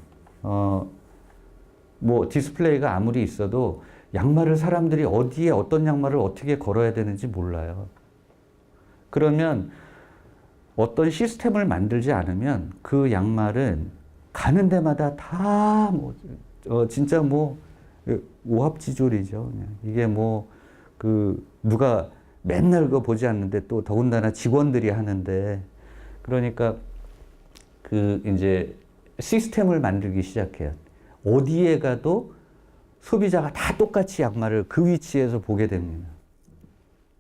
뭐 디스플레이가 아무리 있어도 양말을 사람들이 어디에 어떤 양말을 어떻게 걸어야 되는지 몰라요. 그러면 어떤 시스템을 만들지 않으면 그 양말은 가는 데마다 다 뭐 진짜 뭐 오합지졸이죠. 그냥. 이게 뭐 그 누가 맨날 그거 보지 않는데 또 더군다나 직원들이 하는데 그러니까 그 이제 시스템을 만들기 시작해요. 어디에 가도 소비자가 다 똑같이 양말을 그 위치에서 보게 됩니다.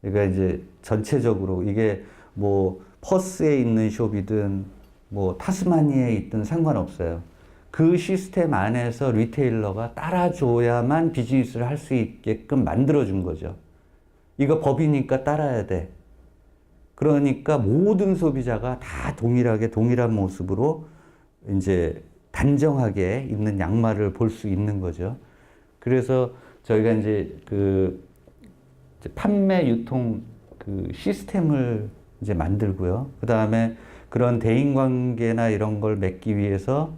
그러니까 이제 전체적으로 이게 뭐 퍼스에 있는 숍이든 뭐 타스마니아에 있든 상관없어요. 그 시스템 안에서 리테일러가 따라줘야만 비즈니스를 할 수 있게끔 만들어준 거죠. 이거 법이니까 따라야 돼. 그러니까 모든 소비자가 다 동일하게 동일한 모습으로 이제 단정하게 입는 양말을 볼 수 있는 거죠. 그래서 저희가 이제 그 판매 유통 그 시스템을 이제 만들고요. 그 다음에 그런 대인관계나 이런 걸 맺기 위해서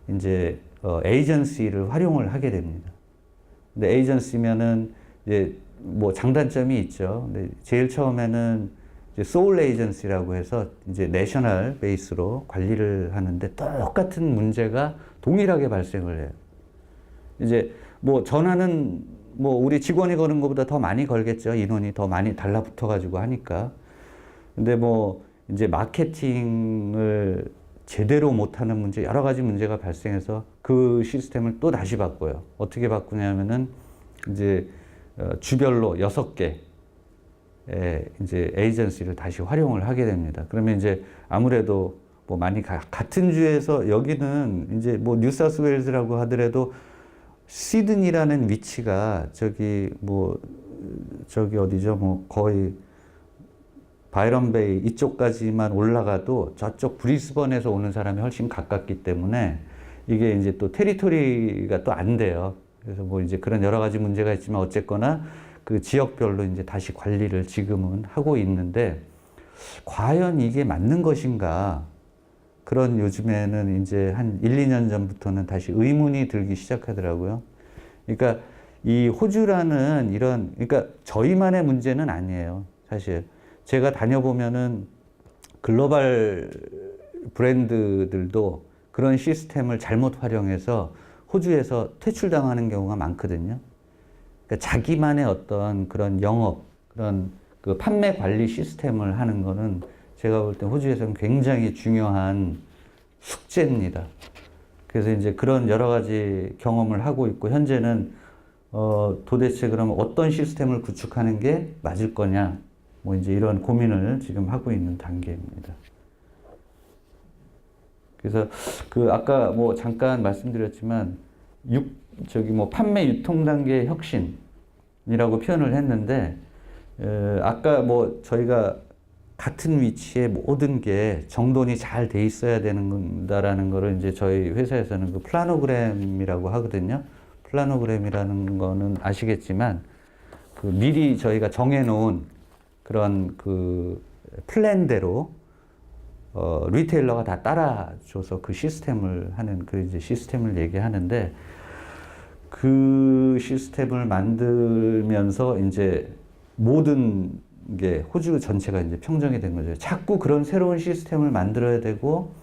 이제 에이전시를 활용을 하게 됩니다. 근데 에이전시면은 이제 뭐 장단점이 있죠. 근데 제일 처음에는 이제 소울 에이전시라고 해서 이제 내셔널 베이스로 관리를 하는데 똑같은 문제가 동일하게 발생을 해요. 이제 뭐 전화는 뭐 우리 직원이 거는 것보다 더 많이 걸겠죠. 인원이 더 많이 달라붙어 가지고 하니까. 근데 뭐 이제 마케팅을 제대로 못하는 문제, 여러 가지 문제가 발생해서 그 시스템을 또 다시 바꿔요. 어떻게 바꾸냐면은 이제 주별로 6개 이제 에이전시를 다시 활용을 하게 됩니다. 그러면 이제 아무래도 뭐 많이 같은 주에서 여기는 이제 뭐 뉴사우스웨일즈라고 하더라도 시드니라는 위치가 저기 뭐 저기 어디죠? 뭐 거의 바이런베이 이쪽까지만 올라가도 저쪽 브리스번에서 오는 사람이 훨씬 가깝기 때문에 이게 이제 또 테리토리가 또 안 돼요. 그래서 뭐 이제 그런 여러 가지 문제가 있지만 어쨌거나 그 지역별로 이제 다시 관리를 지금은 하고 있는데 과연 이게 맞는 것인가? 그런 요즘에는 이제 한 1, 2년 전부터는 다시 의문이 들기 시작하더라고요. 그러니까 이 호주라는 이런, 그러니까 저희만의 문제는 아니에요. 사실. 제가 다녀보면은 글로벌 브랜드들도 그런 시스템을 잘못 활용해서 호주에서 퇴출당하는 경우가 많거든요. 그러니까 자기만의 어떤 그런 영업, 그런 그 판매 관리 시스템을 하는 거는 제가 볼 때 호주에서는 굉장히 중요한 숙제입니다. 그래서 이제 그런 여러 가지 경험을 하고 있고, 현재는 도대체 그러면 어떤 시스템을 구축하는 게 맞을 거냐, 뭐 이제 이런 고민을 지금 하고 있는 단계입니다. 그래서 그 아까 뭐 잠깐 말씀드렸지만 저기 뭐 판매 유통 단계 혁신이라고 표현을 했는데 아까 뭐 저희가 같은 위치에 모든 게 정돈이 잘 돼 있어야 된다라는 거를 이제 저희 회사에서는 그 플라노그램이라고 하거든요. 플라노그램이라는 거는 아시겠지만 그 미리 저희가 정해놓은 그런 그 플랜대로 리테일러가 다 따라줘서 그 시스템을 하는 그 이제 시스템을 얘기하는데, 그 시스템을 만들면서 이제 모든 게 호주 전체가 이제 평정이 된 거죠. 자꾸 그런 새로운 시스템을 만들어야 되고,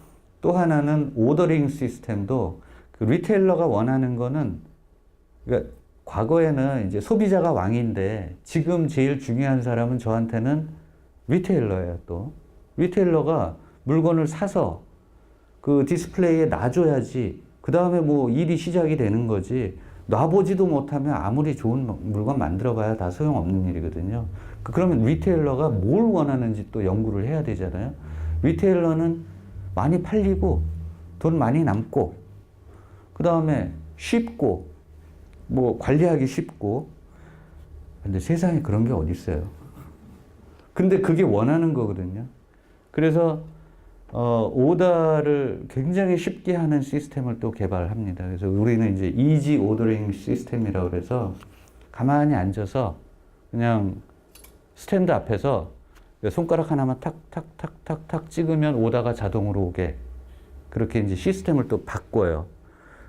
또 하나는 오더링 시스템도 그 리테일러가 원하는 거는, 그러니까 과거에는 이제 소비자가 왕인데 지금 제일 중요한 사람은 저한테는 리테일러예요, 또. 리테일러가 물건을 사서 그 디스플레이에 놔줘야지 그 다음에 뭐 일이 시작이 되는 거지, 놔보지도 못하면 아무리 좋은 물건 만들어봐야 다 소용없는 일이거든요. 그러면 리테일러가 뭘 원하는지 또 연구를 해야 되잖아요. 리테일러는 많이 팔리고 돈 많이 남고 그 다음에 쉽고 뭐 관리하기 쉽고. 근데 세상에 그런 게 어디 있어요. 근데 그게 원하는 거거든요. 그래서 오더를 굉장히 쉽게 하는 시스템을 또 개발합니다. 그래서 우리는 이제 이지 오더링 시스템이라고 그래서 가만히 앉아서 그냥 스탠드 앞에서 손가락 하나만 탁탁탁탁탁 찍으면 오더가 자동으로 오게, 그렇게 이제 시스템을 또 바꿔요.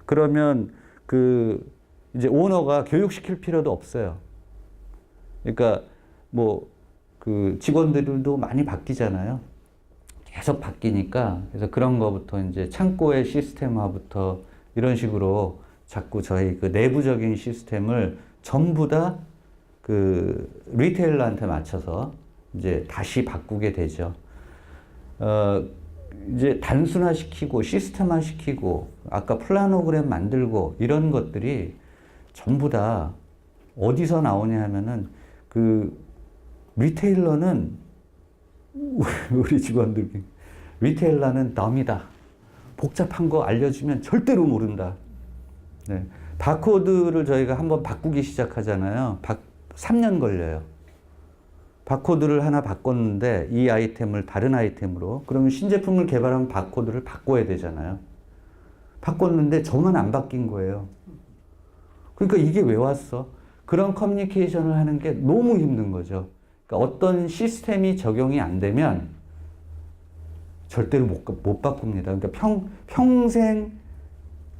그러면 그 이제 오너가 교육시킬 필요도 없어요. 그러니까 뭐 그 직원들도 많이 바뀌잖아요. 계속 바뀌니까. 그래서 그런 거부터 이제 창고의 시스템화부터 이런 식으로 자꾸 저희 그 내부적인 시스템을 전부 다 그 리테일러한테 맞춰서 이제 다시 바꾸게 되죠. 이제 단순화시키고 시스템화시키고 아까 플라노그램 만들고 이런 것들이 전부 다 어디서 나오냐 하면은 그 리테일러는 우리 직원들 리테일러는 덤이다. 복잡한 거 알려주면 절대로 모른다. 네. 바코드를 저희가 한번 바꾸기 시작하잖아요. 3년 걸려요. 바코드를 하나 바꿨는데 이 아이템을 다른 아이템으로, 그러면 신제품을 개발하면 바코드를 바꿔야 되잖아요. 바꿨는데 저만 안 바뀐 거예요. 그러니까 이게 왜 왔어? 그런 커뮤니케이션을 하는 게 너무 힘든 거죠. 그러니까 어떤 시스템이 적용이 안 되면 절대로 못 바꿉니다. 그러니까 평생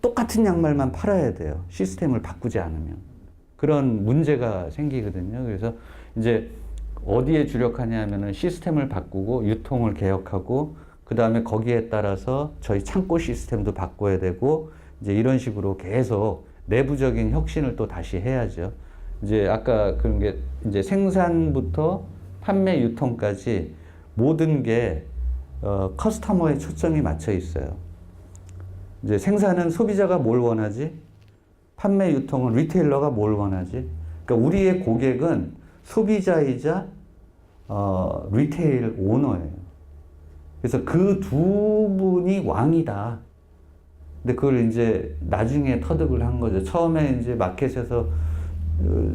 똑같은 양말만 팔아야 돼요. 시스템을 바꾸지 않으면. 그런 문제가 생기거든요. 그래서 이제 어디에 주력하냐 하면은 시스템을 바꾸고 유통을 개혁하고 그 다음에 거기에 따라서 저희 창고 시스템도 바꿔야 되고 이제 이런 식으로 계속 내부적인 혁신을 또 다시 해야죠. 이제 아까 그런 게 이제 생산부터 판매 유통까지 모든 게 커스터머에 초점이 맞춰 있어요. 이제 생산은 소비자가 뭘 원하지? 판매 유통은 리테일러가 뭘 원하지? 그러니까 우리의 고객은 소비자이자 리테일 오너예요. 그래서 그 두 분이 왕이다. 근데 그걸 이제 나중에 터득을 한 거죠. 처음에 이제 마켓에서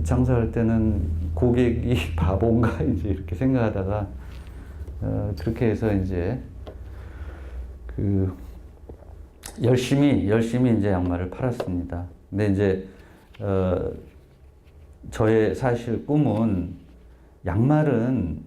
장사할 때는 고객이 바본가 이제 이렇게 생각하다가 그렇게 해서 이제 그 열심히 이제 양말을 팔았습니다. 근데 이제 저의 사실 꿈은, 양말은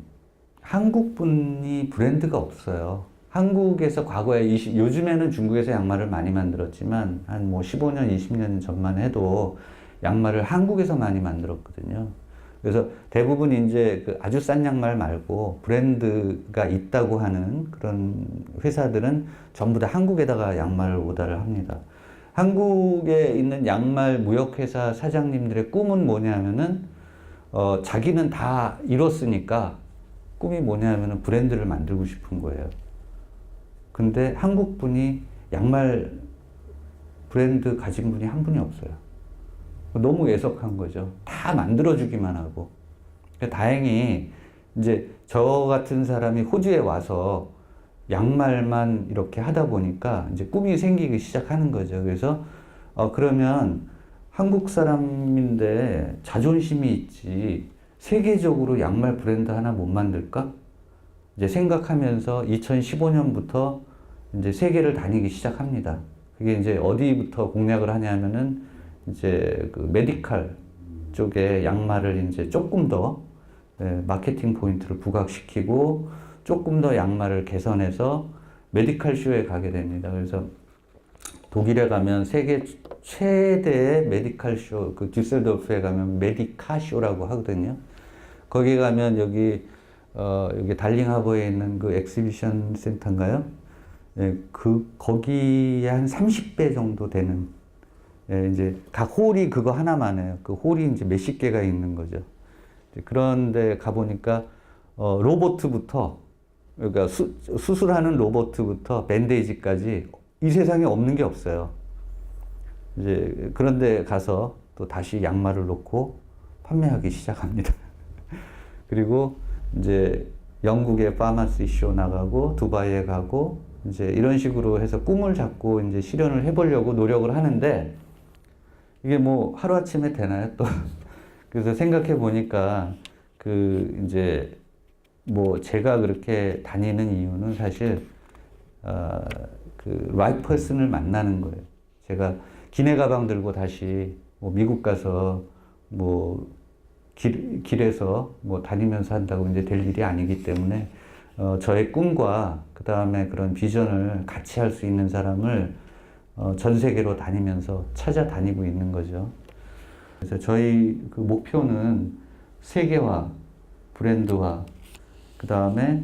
한국 분이 브랜드가 없어요. 한국에서 과거에 요즘에는 중국에서 양말을 많이 만들었지만 한 뭐 15년, 20년 전만 해도 양말을 한국에서 많이 만들었거든요. 그래서 대부분 이제 그 아주 싼 양말 말고 브랜드가 있다고 하는 그런 회사들은 전부 다 한국에다가 양말을 오더를 합니다. 한국에 있는 양말 무역회사 사장님들의 꿈은 뭐냐면은 자기는 다 이뤘으니까 꿈이 뭐냐면은 브랜드를 만들고 싶은 거예요. 근데 한국 분이 양말 브랜드 가진 분이 한 분이 없어요. 너무 애석한 거죠. 다 만들어주기만 하고. 다행히 이제 저 같은 사람이 호주에 와서 양말만 이렇게 하다 보니까 이제 꿈이 생기기 시작하는 거죠. 그래서 그러면 한국 사람인데 자존심이 있지 세계적으로 양말 브랜드 하나 못 만들까? 이제 생각하면서 2015년부터 이제 세계를 다니기 시작합니다. 그게 이제 어디부터 공략을 하냐면은 이제 그 메디칼 쪽에 양말을 이제 조금 더 마케팅 포인트를 부각시키고 조금 더 양말을 개선해서 메디칼 쇼에 가게 됩니다. 그래서 독일에 가면 세계 최대의 메디칼 쇼, 그 듀셀도르프에 가면 메디카 쇼라고 하거든요. 거기 가면 여기 달링하버에 있는 그 엑시비션 센터인가요? 거기에 한 30배 정도 되는 예, 이제 각 홀이 그거 하나만 해요. 그 홀이 이제 몇십 개가 있는 거죠. 그런데 가보니까, 로보트부터, 그러니까 수술하는 로보트부터 밴데이지까지 이 세상에 없는 게 없어요. 이제 그런데 가서 또 다시 양말을 놓고 판매하기 시작합니다. 그리고 이제 영국에 파마시 쇼 나가고 두바이에 가고 이제 이런 식으로 해서 꿈을 잡고 이제 실현을 해보려고 노력을 하는데 이게 뭐 하루아침에 되나요? 또 그래서 생각해 보니까 그 이제 뭐 제가 그렇게 다니는 이유는 사실 그 라이트 퍼슨을 만나는 거예요. 제가 기내 가방 들고 다시 뭐 미국 가서 뭐 길에서 뭐 다니면서 한다고 이제 될 일이 아니기 때문에 저의 꿈과 그 다음에 그런 비전을 같이 할 수 있는 사람을 전 세계로 다니면서 찾아다니고 있는 거죠. 그래서 저희 그 목표는 세계화, 브랜드화, 그 다음에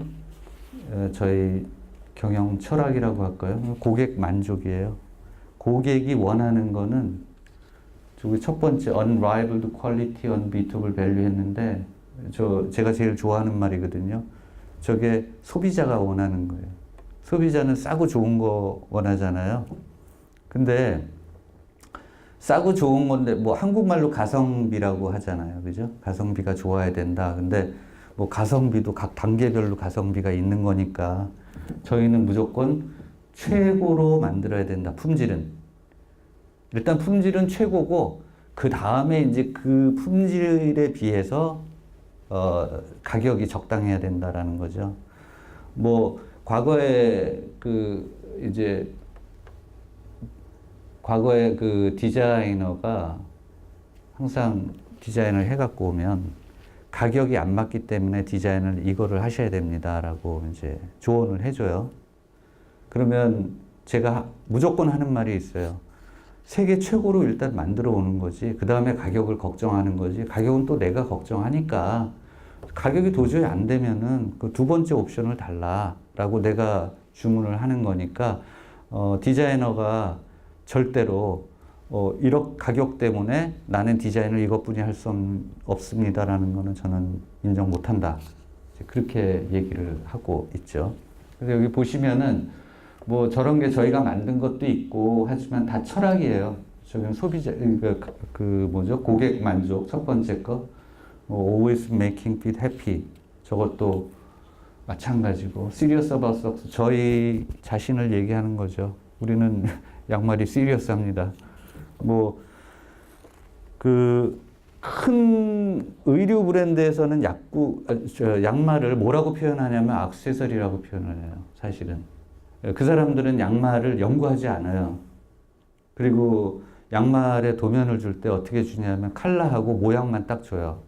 저희 경영 철학이라고 할까요? 고객 만족이에요. 고객이 원하는 거는 저기 첫 번째 unrivaled quality, unbeatable value 했는데 제가 제일 좋아하는 말이거든요. 저게 소비자가 원하는 거예요. 소비자는 싸고 좋은 거 원하잖아요. 근데 싸고 좋은 건데 뭐 한국말로 가성비라고 하잖아요. 그죠? 가성비가 좋아야 된다. 근데 뭐 가성비도 각 단계별로 가성비가 있는 거니까 저희는 무조건 최고로 만들어야 된다. 품질은. 일단 품질은 최고고 그 다음에 이제 그 품질에 비해서 가격이 적당해야 된다라는 거죠. 뭐 과거에 그 디자이너가 항상 디자인을 해갖고 오면 가격이 안 맞기 때문에 디자인을 이거를 하셔야 됩니다라고 이제 조언을 해줘요. 그러면 제가 무조건 하는 말이 있어요. 세계 최고로 일단 만들어 오는 거지. 그 다음에 가격을 걱정하는 거지. 가격은 또 내가 걱정하니까 가격이 도저히 안 되면은 그 두 번째 옵션을 달라라고 내가 주문을 하는 거니까 디자이너가 절대로 1억 가격 때문에 나는 디자인을 이것뿐이 할 수 없습니다라는 거는 저는 인정 못 한다. 그렇게 얘기를 하고 있죠. 그래서 여기 보시면은 뭐 저런 게 저희가 만든 것도 있고 하지만 다 철학이에요. 저기는 소비자 그 뭐죠? 고객 만족 첫 번째 거. always making people happy. 저것도 마찬가지고 serious about success. 저희 자신을 얘기하는 거죠. 우리는 양말이 시리어스합니다. 뭐 그 큰 의류 브랜드에서는 양말을 뭐라고 표현하냐면 액세서리라고 표현을 해요. 사실은 그 사람들은 양말을 연구하지 않아요. 그리고 양말에 도면을 줄 때 어떻게 주냐면 컬러하고 모양만 딱 줘요.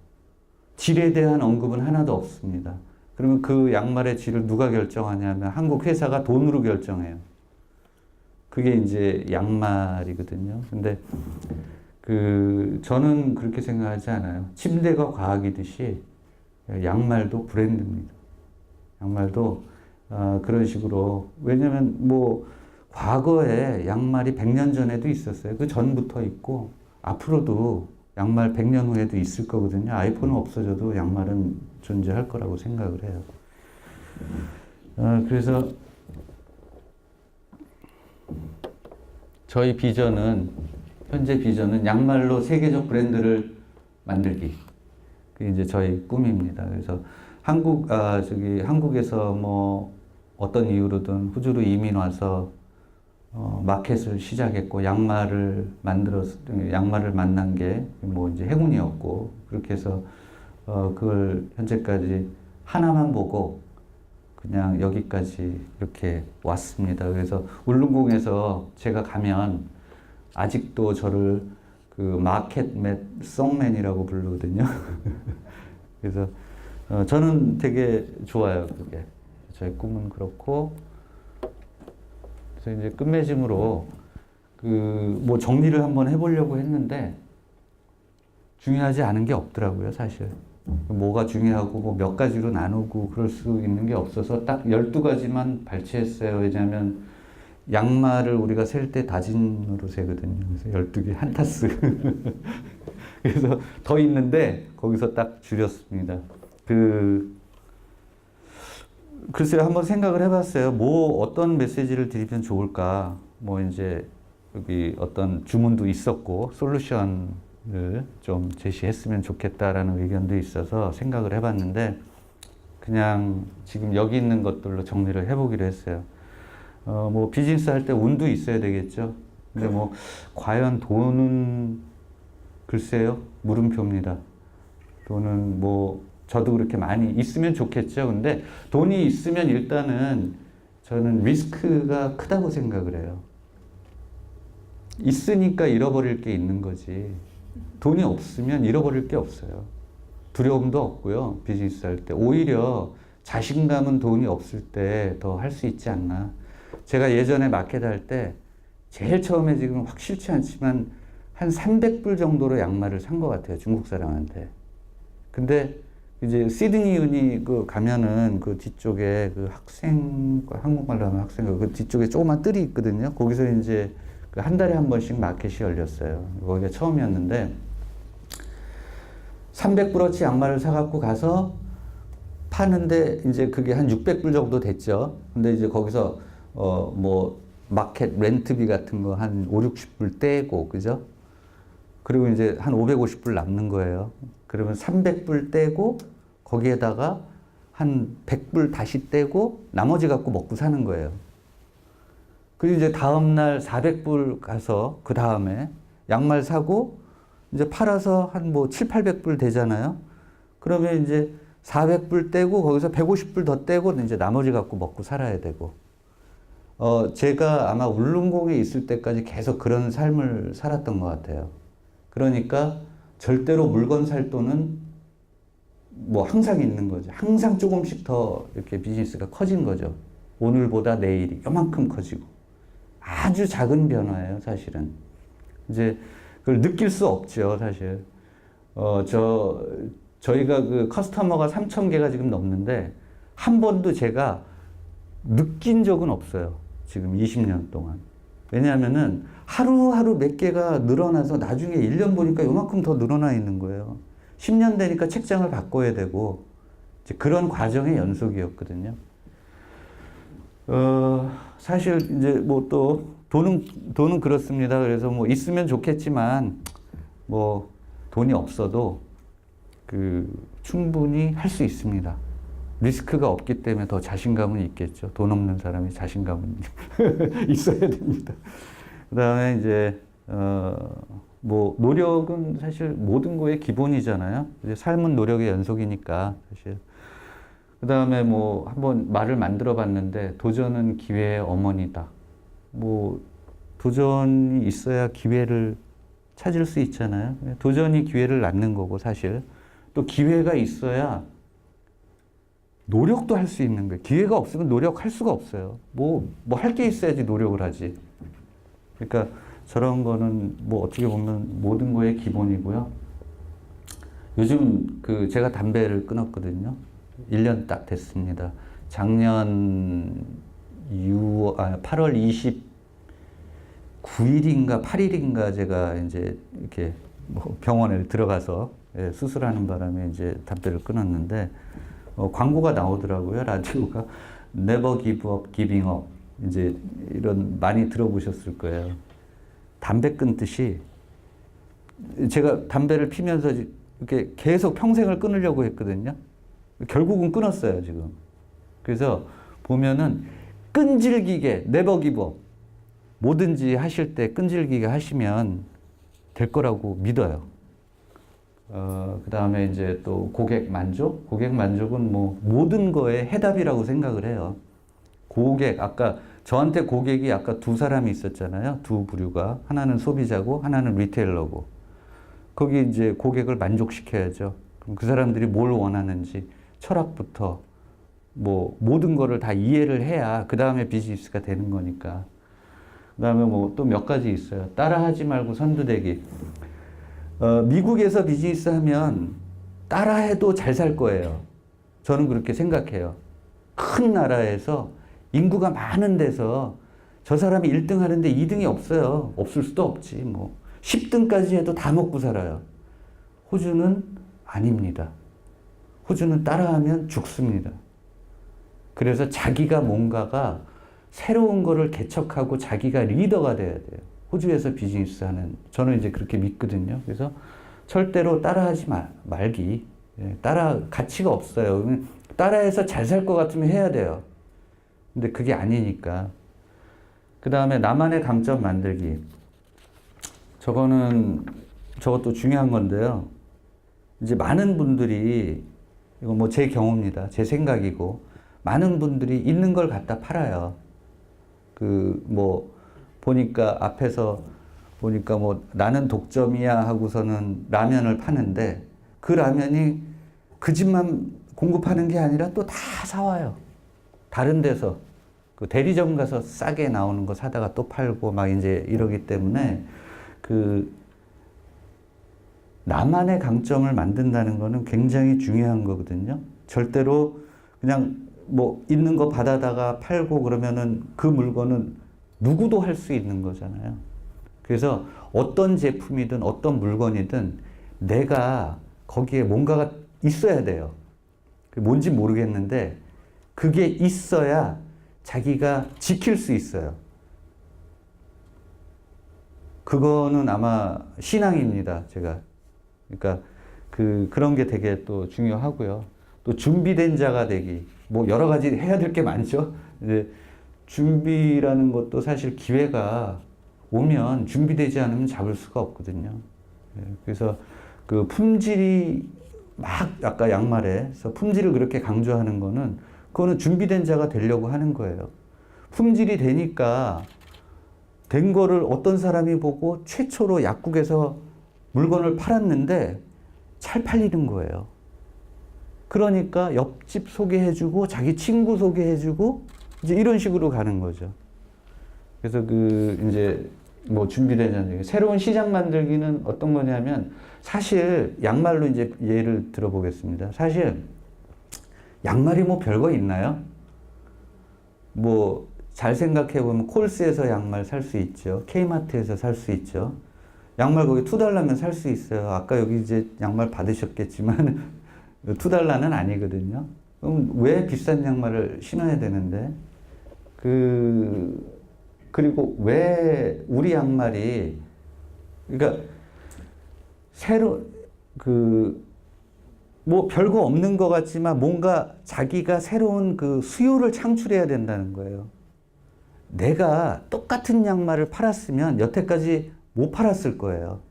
질에 대한 언급은 하나도 없습니다. 그러면 그 양말의 질을 누가 결정하냐면 한국 회사가 돈으로 결정해요. 그게 이제 양말이거든요. 근데 저는 그렇게 생각하지 않아요. 침대가 과학이듯이 양말도 브랜드입니다. 양말도 그런 식으로. 왜냐면 뭐 과거에 양말이 100년 전에도 있었어요. 그 전부터 있고 앞으로도 양말 100년 후에도 있을 거거든요. 아이폰은 없어져도 양말은 존재할 거라고 생각을 해요. 그래서 저희 비전은 현재 비전은 양말로 세계적 브랜드를 만들기. 그게 이제 저희 꿈입니다. 그래서 한국에서 뭐 어떤 이유로든 호주로 이민 와서 마켓을 시작했고 양말을 만난 게 뭐 이제 행운이었고 그렇게 해서 그걸 현재까지 하나만 보고 그냥 여기까지 이렇게 왔습니다. 그래서 울릉궁에서 제가 가면 아직도 저를 그 마켓맨, 송맨이라고 부르거든요. 그래서 저는 되게 좋아요, 그게. 저의 꿈은 그렇고. 그래서 이제 끝맺음으로 뭐 정리를 한번 해보려고 했는데 중요하지 않은 게 없더라고요, 사실. 뭐가 중요하고 뭐 몇 가지로 나누고 그럴 수 있는 게 없어서 딱 12가지만 발췌했어요. 왜냐하면 양말을 우리가 셀 때 다진으로 세거든요. 그래서 12개 한 타스. 그래서 더 있는데 거기서 딱 줄였습니다. 글쎄요, 한번 생각을 해봤어요. 뭐 어떤 메시지를 드리면 좋을까. 뭐 이제 여기 어떤 주문도 있었고 솔루션을 좀 제시했으면 좋겠다라는 의견도 있어서 생각을 해봤는데 그냥 지금 여기 있는 것들로 정리를 해보기로 했어요. 뭐 비즈니스 할 때 운도 있어야 되겠죠. 근데 뭐 과연 돈은 글쎄요, 물음표입니다. 돈은 뭐 저도 그렇게 많이 있으면 좋겠죠. 근데 돈이 있으면 일단은 저는 리스크가 크다고 생각을 해요. 있으니까 잃어버릴 게 있는 거지. 돈이 없으면 잃어버릴 게 없어요. 두려움도 없고요. 비즈니스 할 때. 오히려 자신감은 돈이 없을 때 더 할 수 있지 않나. 제가 예전에 마켓 할 때 제일 처음에 지금 확실치 않지만 한 300불 정도로 양말을 산 것 같아요. 중국 사람한테. 근데 이제 시드니 유니 가면은 그 뒤쪽에 그 한국말로 하면 학생, 그 뒤쪽에 조그만 뜰이 있거든요. 거기서 이제 그 한 달에 한 번씩 마켓이 열렸어요. 거기가 처음이었는데 300불어치 양말을 사갖고 가서 파는데 이제 그게 한 600불 정도 됐죠. 근데 이제 거기서 뭐 마켓 렌트비 같은 거 한 5, 60불 떼고, 그죠? 그리고 이제 한 550불 남는 거예요. 그러면 300불 떼고 거기에다가 한 100불 다시 떼고 나머지 갖고 먹고 사는 거예요. 그리고 이제 다음날 400불 가서 그 다음에 양말 사고 이제 팔아서 한 뭐 7, 800불 되잖아요. 그러면 이제 400불 떼고 거기서 150불 더 떼고 이제 나머지 갖고 먹고 살아야 되고. 제가 아마 울릉공에 있을 때까지 계속 그런 삶을 살았던 것 같아요. 그러니까 절대로 물건 살 돈은 뭐 항상 있는 거죠. 항상 조금씩 더 이렇게 비즈니스가 커진 거죠. 오늘보다 내일이 요만큼 커지고. 아주 작은 변화예요, 사실은. 이제 그걸 느낄 수 없죠, 사실. 저희가 그 커스터머가 3,000개가 지금 넘는데 한 번도 제가 느낀 적은 없어요. 지금 20년 동안. 왜냐하면은 하루하루 몇 개가 늘어나서 나중에 1년 보니까 요만큼 더 늘어나 있는 거예요. 10년 되니까 책장을 바꿔야 되고 이제 그런 과정의 연속이었거든요. 사실 이제 뭐 또 돈은 그렇습니다. 그래서 뭐 있으면 좋겠지만 뭐 돈이 없어도 충분히 할 수 있습니다. 리스크가 없기 때문에 더 자신감은 있겠죠. 돈 없는 사람이 자신감은 있어야 됩니다. 그 다음에 이제, 뭐, 노력은 사실 모든 거의 기본이잖아요. 이제 삶은 노력의 연속이니까, 사실. 그 다음에 뭐, 한번 말을 만들어 봤는데, 도전은 기회의 어머니다. 뭐, 도전이 있어야 기회를 찾을 수 있잖아요. 도전이 기회를 낳는 거고, 사실. 또 기회가 있어야 노력도 할 수 있는 거예요. 기회가 없으면 노력할 수가 없어요. 뭐 할 게 있어야지 노력을 하지. 그러니까 저런 거는 뭐 어떻게 보면 모든 거의 기본이고요. 요즘 제가 담배를 끊었거든요. 1년 딱 됐습니다. 작년 8월 29일인가 8일인가 제가 이제 이렇게 뭐 병원에 들어가서 수술하는 바람에 이제 담배를 끊었는데 광고가 나오더라고요. 라디오가 Never give up, giving up. 이제 이런 많이 들어보셨을 거예요. 담배 끊듯이 제가 담배를 피면서 이렇게 계속 평생을 끊으려고 했거든요. 결국은 끊었어요, 지금. 그래서 보면은 끈질기게 Never give up. 뭐든지 하실 때 끈질기게 하시면 될 거라고 믿어요. 그 다음에 이제 또 고객 만족? 고객 만족은 뭐 모든 거에 해답이라고 생각을 해요. 아까 저한테 고객이 아까 두 사람이 있었잖아요. 두 부류가. 하나는 소비자고 하나는 리테일러고. 거기 이제 고객을 만족시켜야죠. 그럼 그 사람들이 뭘 원하는지 철학부터 뭐 모든 거를 다 이해를 해야 그 다음에 비즈니스가 되는 거니까. 그 다음에 뭐 또 몇 가지 있어요. 따라하지 말고 선두대기. 미국에서 비즈니스 하면 따라해도 잘 살 거예요. 저는 그렇게 생각해요. 큰 나라에서 인구가 많은 데서 저 사람이 1등 하는데 2등이 없어요. 없을 수도 없지. 뭐 10등까지 해도 다 먹고 살아요. 호주는 아닙니다. 호주는 따라하면 죽습니다. 그래서 자기가 뭔가가 새로운 거를 개척하고 자기가 리더가 돼야 돼요. 호주에서 비즈니스 하는, 저는 이제 그렇게 믿거든요. 그래서 절대로 따라하지 말기. 가치가 없어요. 따라해서 잘 살 것 같으면 해야 돼요. 근데 그게 아니니까. 그 다음에 나만의 강점 만들기. 저것도 중요한 건데요. 이제 많은 분들이, 이거 뭐 제 경험입니다. 제 생각이고, 많은 분들이 있는 걸 갖다 팔아요. 보니까 앞에서 보니까 나는 독점이야 하고서는 라면을 파는데 그 라면이 그 집만 공급하는 게 아니라 또 다 사와요. 다른 데서. 그 대리점 가서 싸게 나오는 거 사다가 또 팔고 막 이제 이러기 때문에 나만의 강점을 만든다는 거는 굉장히 중요한 거거든요. 절대로 그냥 있는 거 받아다가 팔고 그러면은 그 물건은 누구도 할 수 있는 거잖아요. 그래서 어떤 제품이든 어떤 물건이든 내가 거기에 뭔가가 있어야 돼요. 뭔지 모르겠는데 그게 있어야 자기가 지킬 수 있어요. 그거는 아마 신앙입니다, 제가. 그러니까 그런 게 되게 또 중요하고요. 또 준비된 자가 되기. 여러 가지 해야 될 게 많죠. 근데 준비라는 것도 사실 기회가 오면 준비되지 않으면 잡을 수가 없거든요. 그래서 그 품질이 아까 양말에서 품질을 그렇게 강조하는 거는 그거는 준비된 자가 되려고 하는 거예요. 품질이 되니까 된 거를 어떤 사람이 보고 최초로 약국에서 물건을 팔았는데 잘 팔리는 거예요. 그러니까 옆집 소개해주고 자기 친구 소개해주고 이제 이런 식으로 가는 거죠. 그래서 이제 준비된 자들 새로운 시장 만들기는 어떤 거냐면 사실 양말로 이제 예를 들어보겠습니다. 사실 양말이 별거 있나요? 잘 생각해 보면 콜스에서 양말 살 수 있죠. K마트에서 살 수 있죠. 양말 거기 $2면 살 수 있어요. 아까 여기 이제 양말 받으셨겠지만 $2는 아니거든요. 그럼 왜 비싼 양말을 신어야 되는데? 그리고 왜 우리 양말이, 그러니까 별거 없는 것 같지만 뭔가 자기가 새로운 수요를 창출해야 된다는 거예요. 내가 똑같은 양말을 팔았으면 여태까지 못 팔았을 거예요.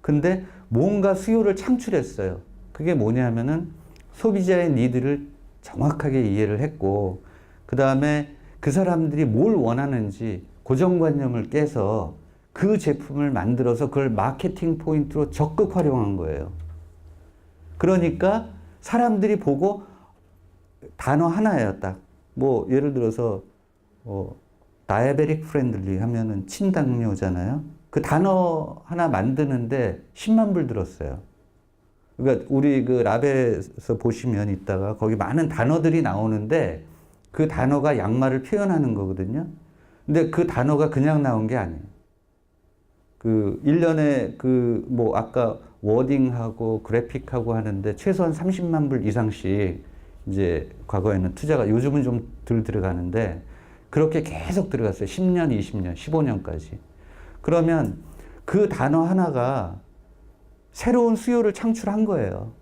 근데 뭔가 수요를 창출했어요. 그게 뭐냐면은 소비자의 니드를 정확하게 이해를 했고, 그 다음에 그 사람들이 뭘 원하는지 고정관념을 깨서 그 제품을 만들어서 그걸 마케팅 포인트로 적극 활용한 거예요. 그러니까 사람들이 보고 단어 하나예요, 딱. 예를 들어서, 다이아베틱 프렌들리 하면은 친당뇨잖아요. 그 단어 하나 만드는데 10만 불 들었어요. 그러니까 우리 랍에서 보시면 이따가 거기 많은 단어들이 나오는데 그 단어가 양말을 표현하는 거거든요. 근데 그 단어가 그냥 나온 게 아니에요. 1년에 아까 워딩하고 그래픽하고 하는데 최소한 30만 불 이상씩 이제 과거에는 투자가, 요즘은 좀 덜 들어가는데 그렇게 계속 들어갔어요. 10년, 20년, 15년까지. 그러면 그 단어 하나가 새로운 수요를 창출한 거예요.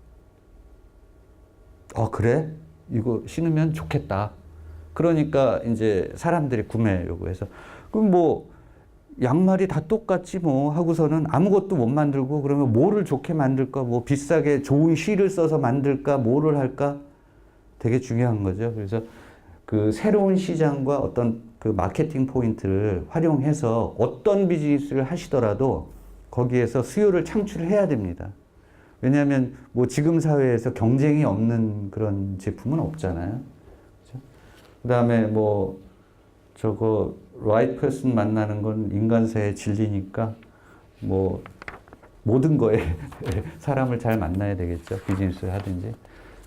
그래? 이거 신으면 좋겠다. 그러니까 이제 사람들이 구매 요구해서. 그럼 양말이 다 똑같지 하고서는 아무것도 못 만들고 그러면 뭐를 좋게 만들까? 비싸게 좋은 실을 써서 만들까? 뭐를 할까? 되게 중요한 거죠. 그래서 새로운 시장과 어떤 마케팅 포인트를 활용해서 어떤 비즈니스를 하시더라도 거기에서 수요를 창출해야 됩니다. 왜냐하면 지금 사회에서 경쟁이 없는 그런 제품은 없잖아요. 그렇죠? 그 다음에 right person 만나는 건 인간사의 진리니까 모든 거에 사람을 잘 만나야 되겠죠. 비즈니스를 하든지.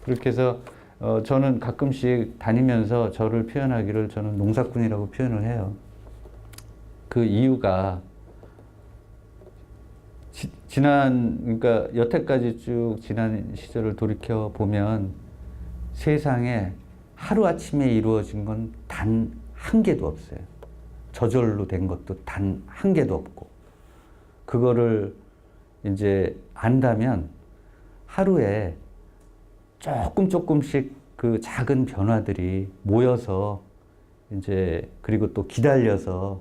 그렇게 해서 저는 가끔씩 다니면서 저를 표현하기를 저는 농사꾼이라고 표현을 해요. 그 이유가 그러니까 여태까지 쭉 지난 시절을 돌이켜 보면 세상에 하루아침에 이루어진 건 단 한 개도 없어요. 저절로 된 것도 단 한 개도 없고, 그거를 이제 안다면 하루에 조금씩 그 작은 변화들이 모여서 이제, 그리고 또 기다려서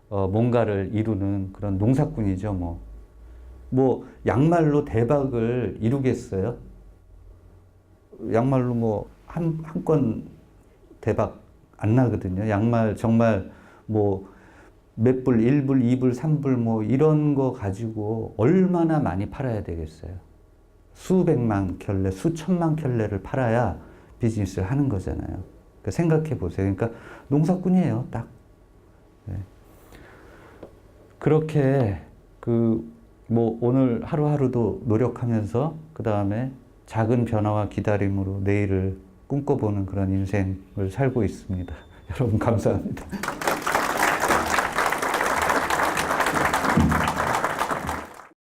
뭔가를 이루는 그런 농사꾼이죠. 뭐 양말로 대박을 이루겠어요? 양말로 뭐 한 건 대박 안 나거든요. 양말 정말 뭐 몇 불, 1불, 2불, 3불 뭐 이런 거 가지고 얼마나 많이 팔아야 되겠어요? 수백만 켤레, 수천만 켤레를 팔아야 비즈니스를 하는 거잖아요. 그러니까 생각해 보세요. 그러니까 농사꾼이에요, 딱. 네. 그렇게 뭐 오늘 하루하루도 노력하면서 그 다음에 작은 변화와 기다림으로 내일을 꿈꿔보는 그런 인생을 살고 있습니다. 여러분 감사합니다.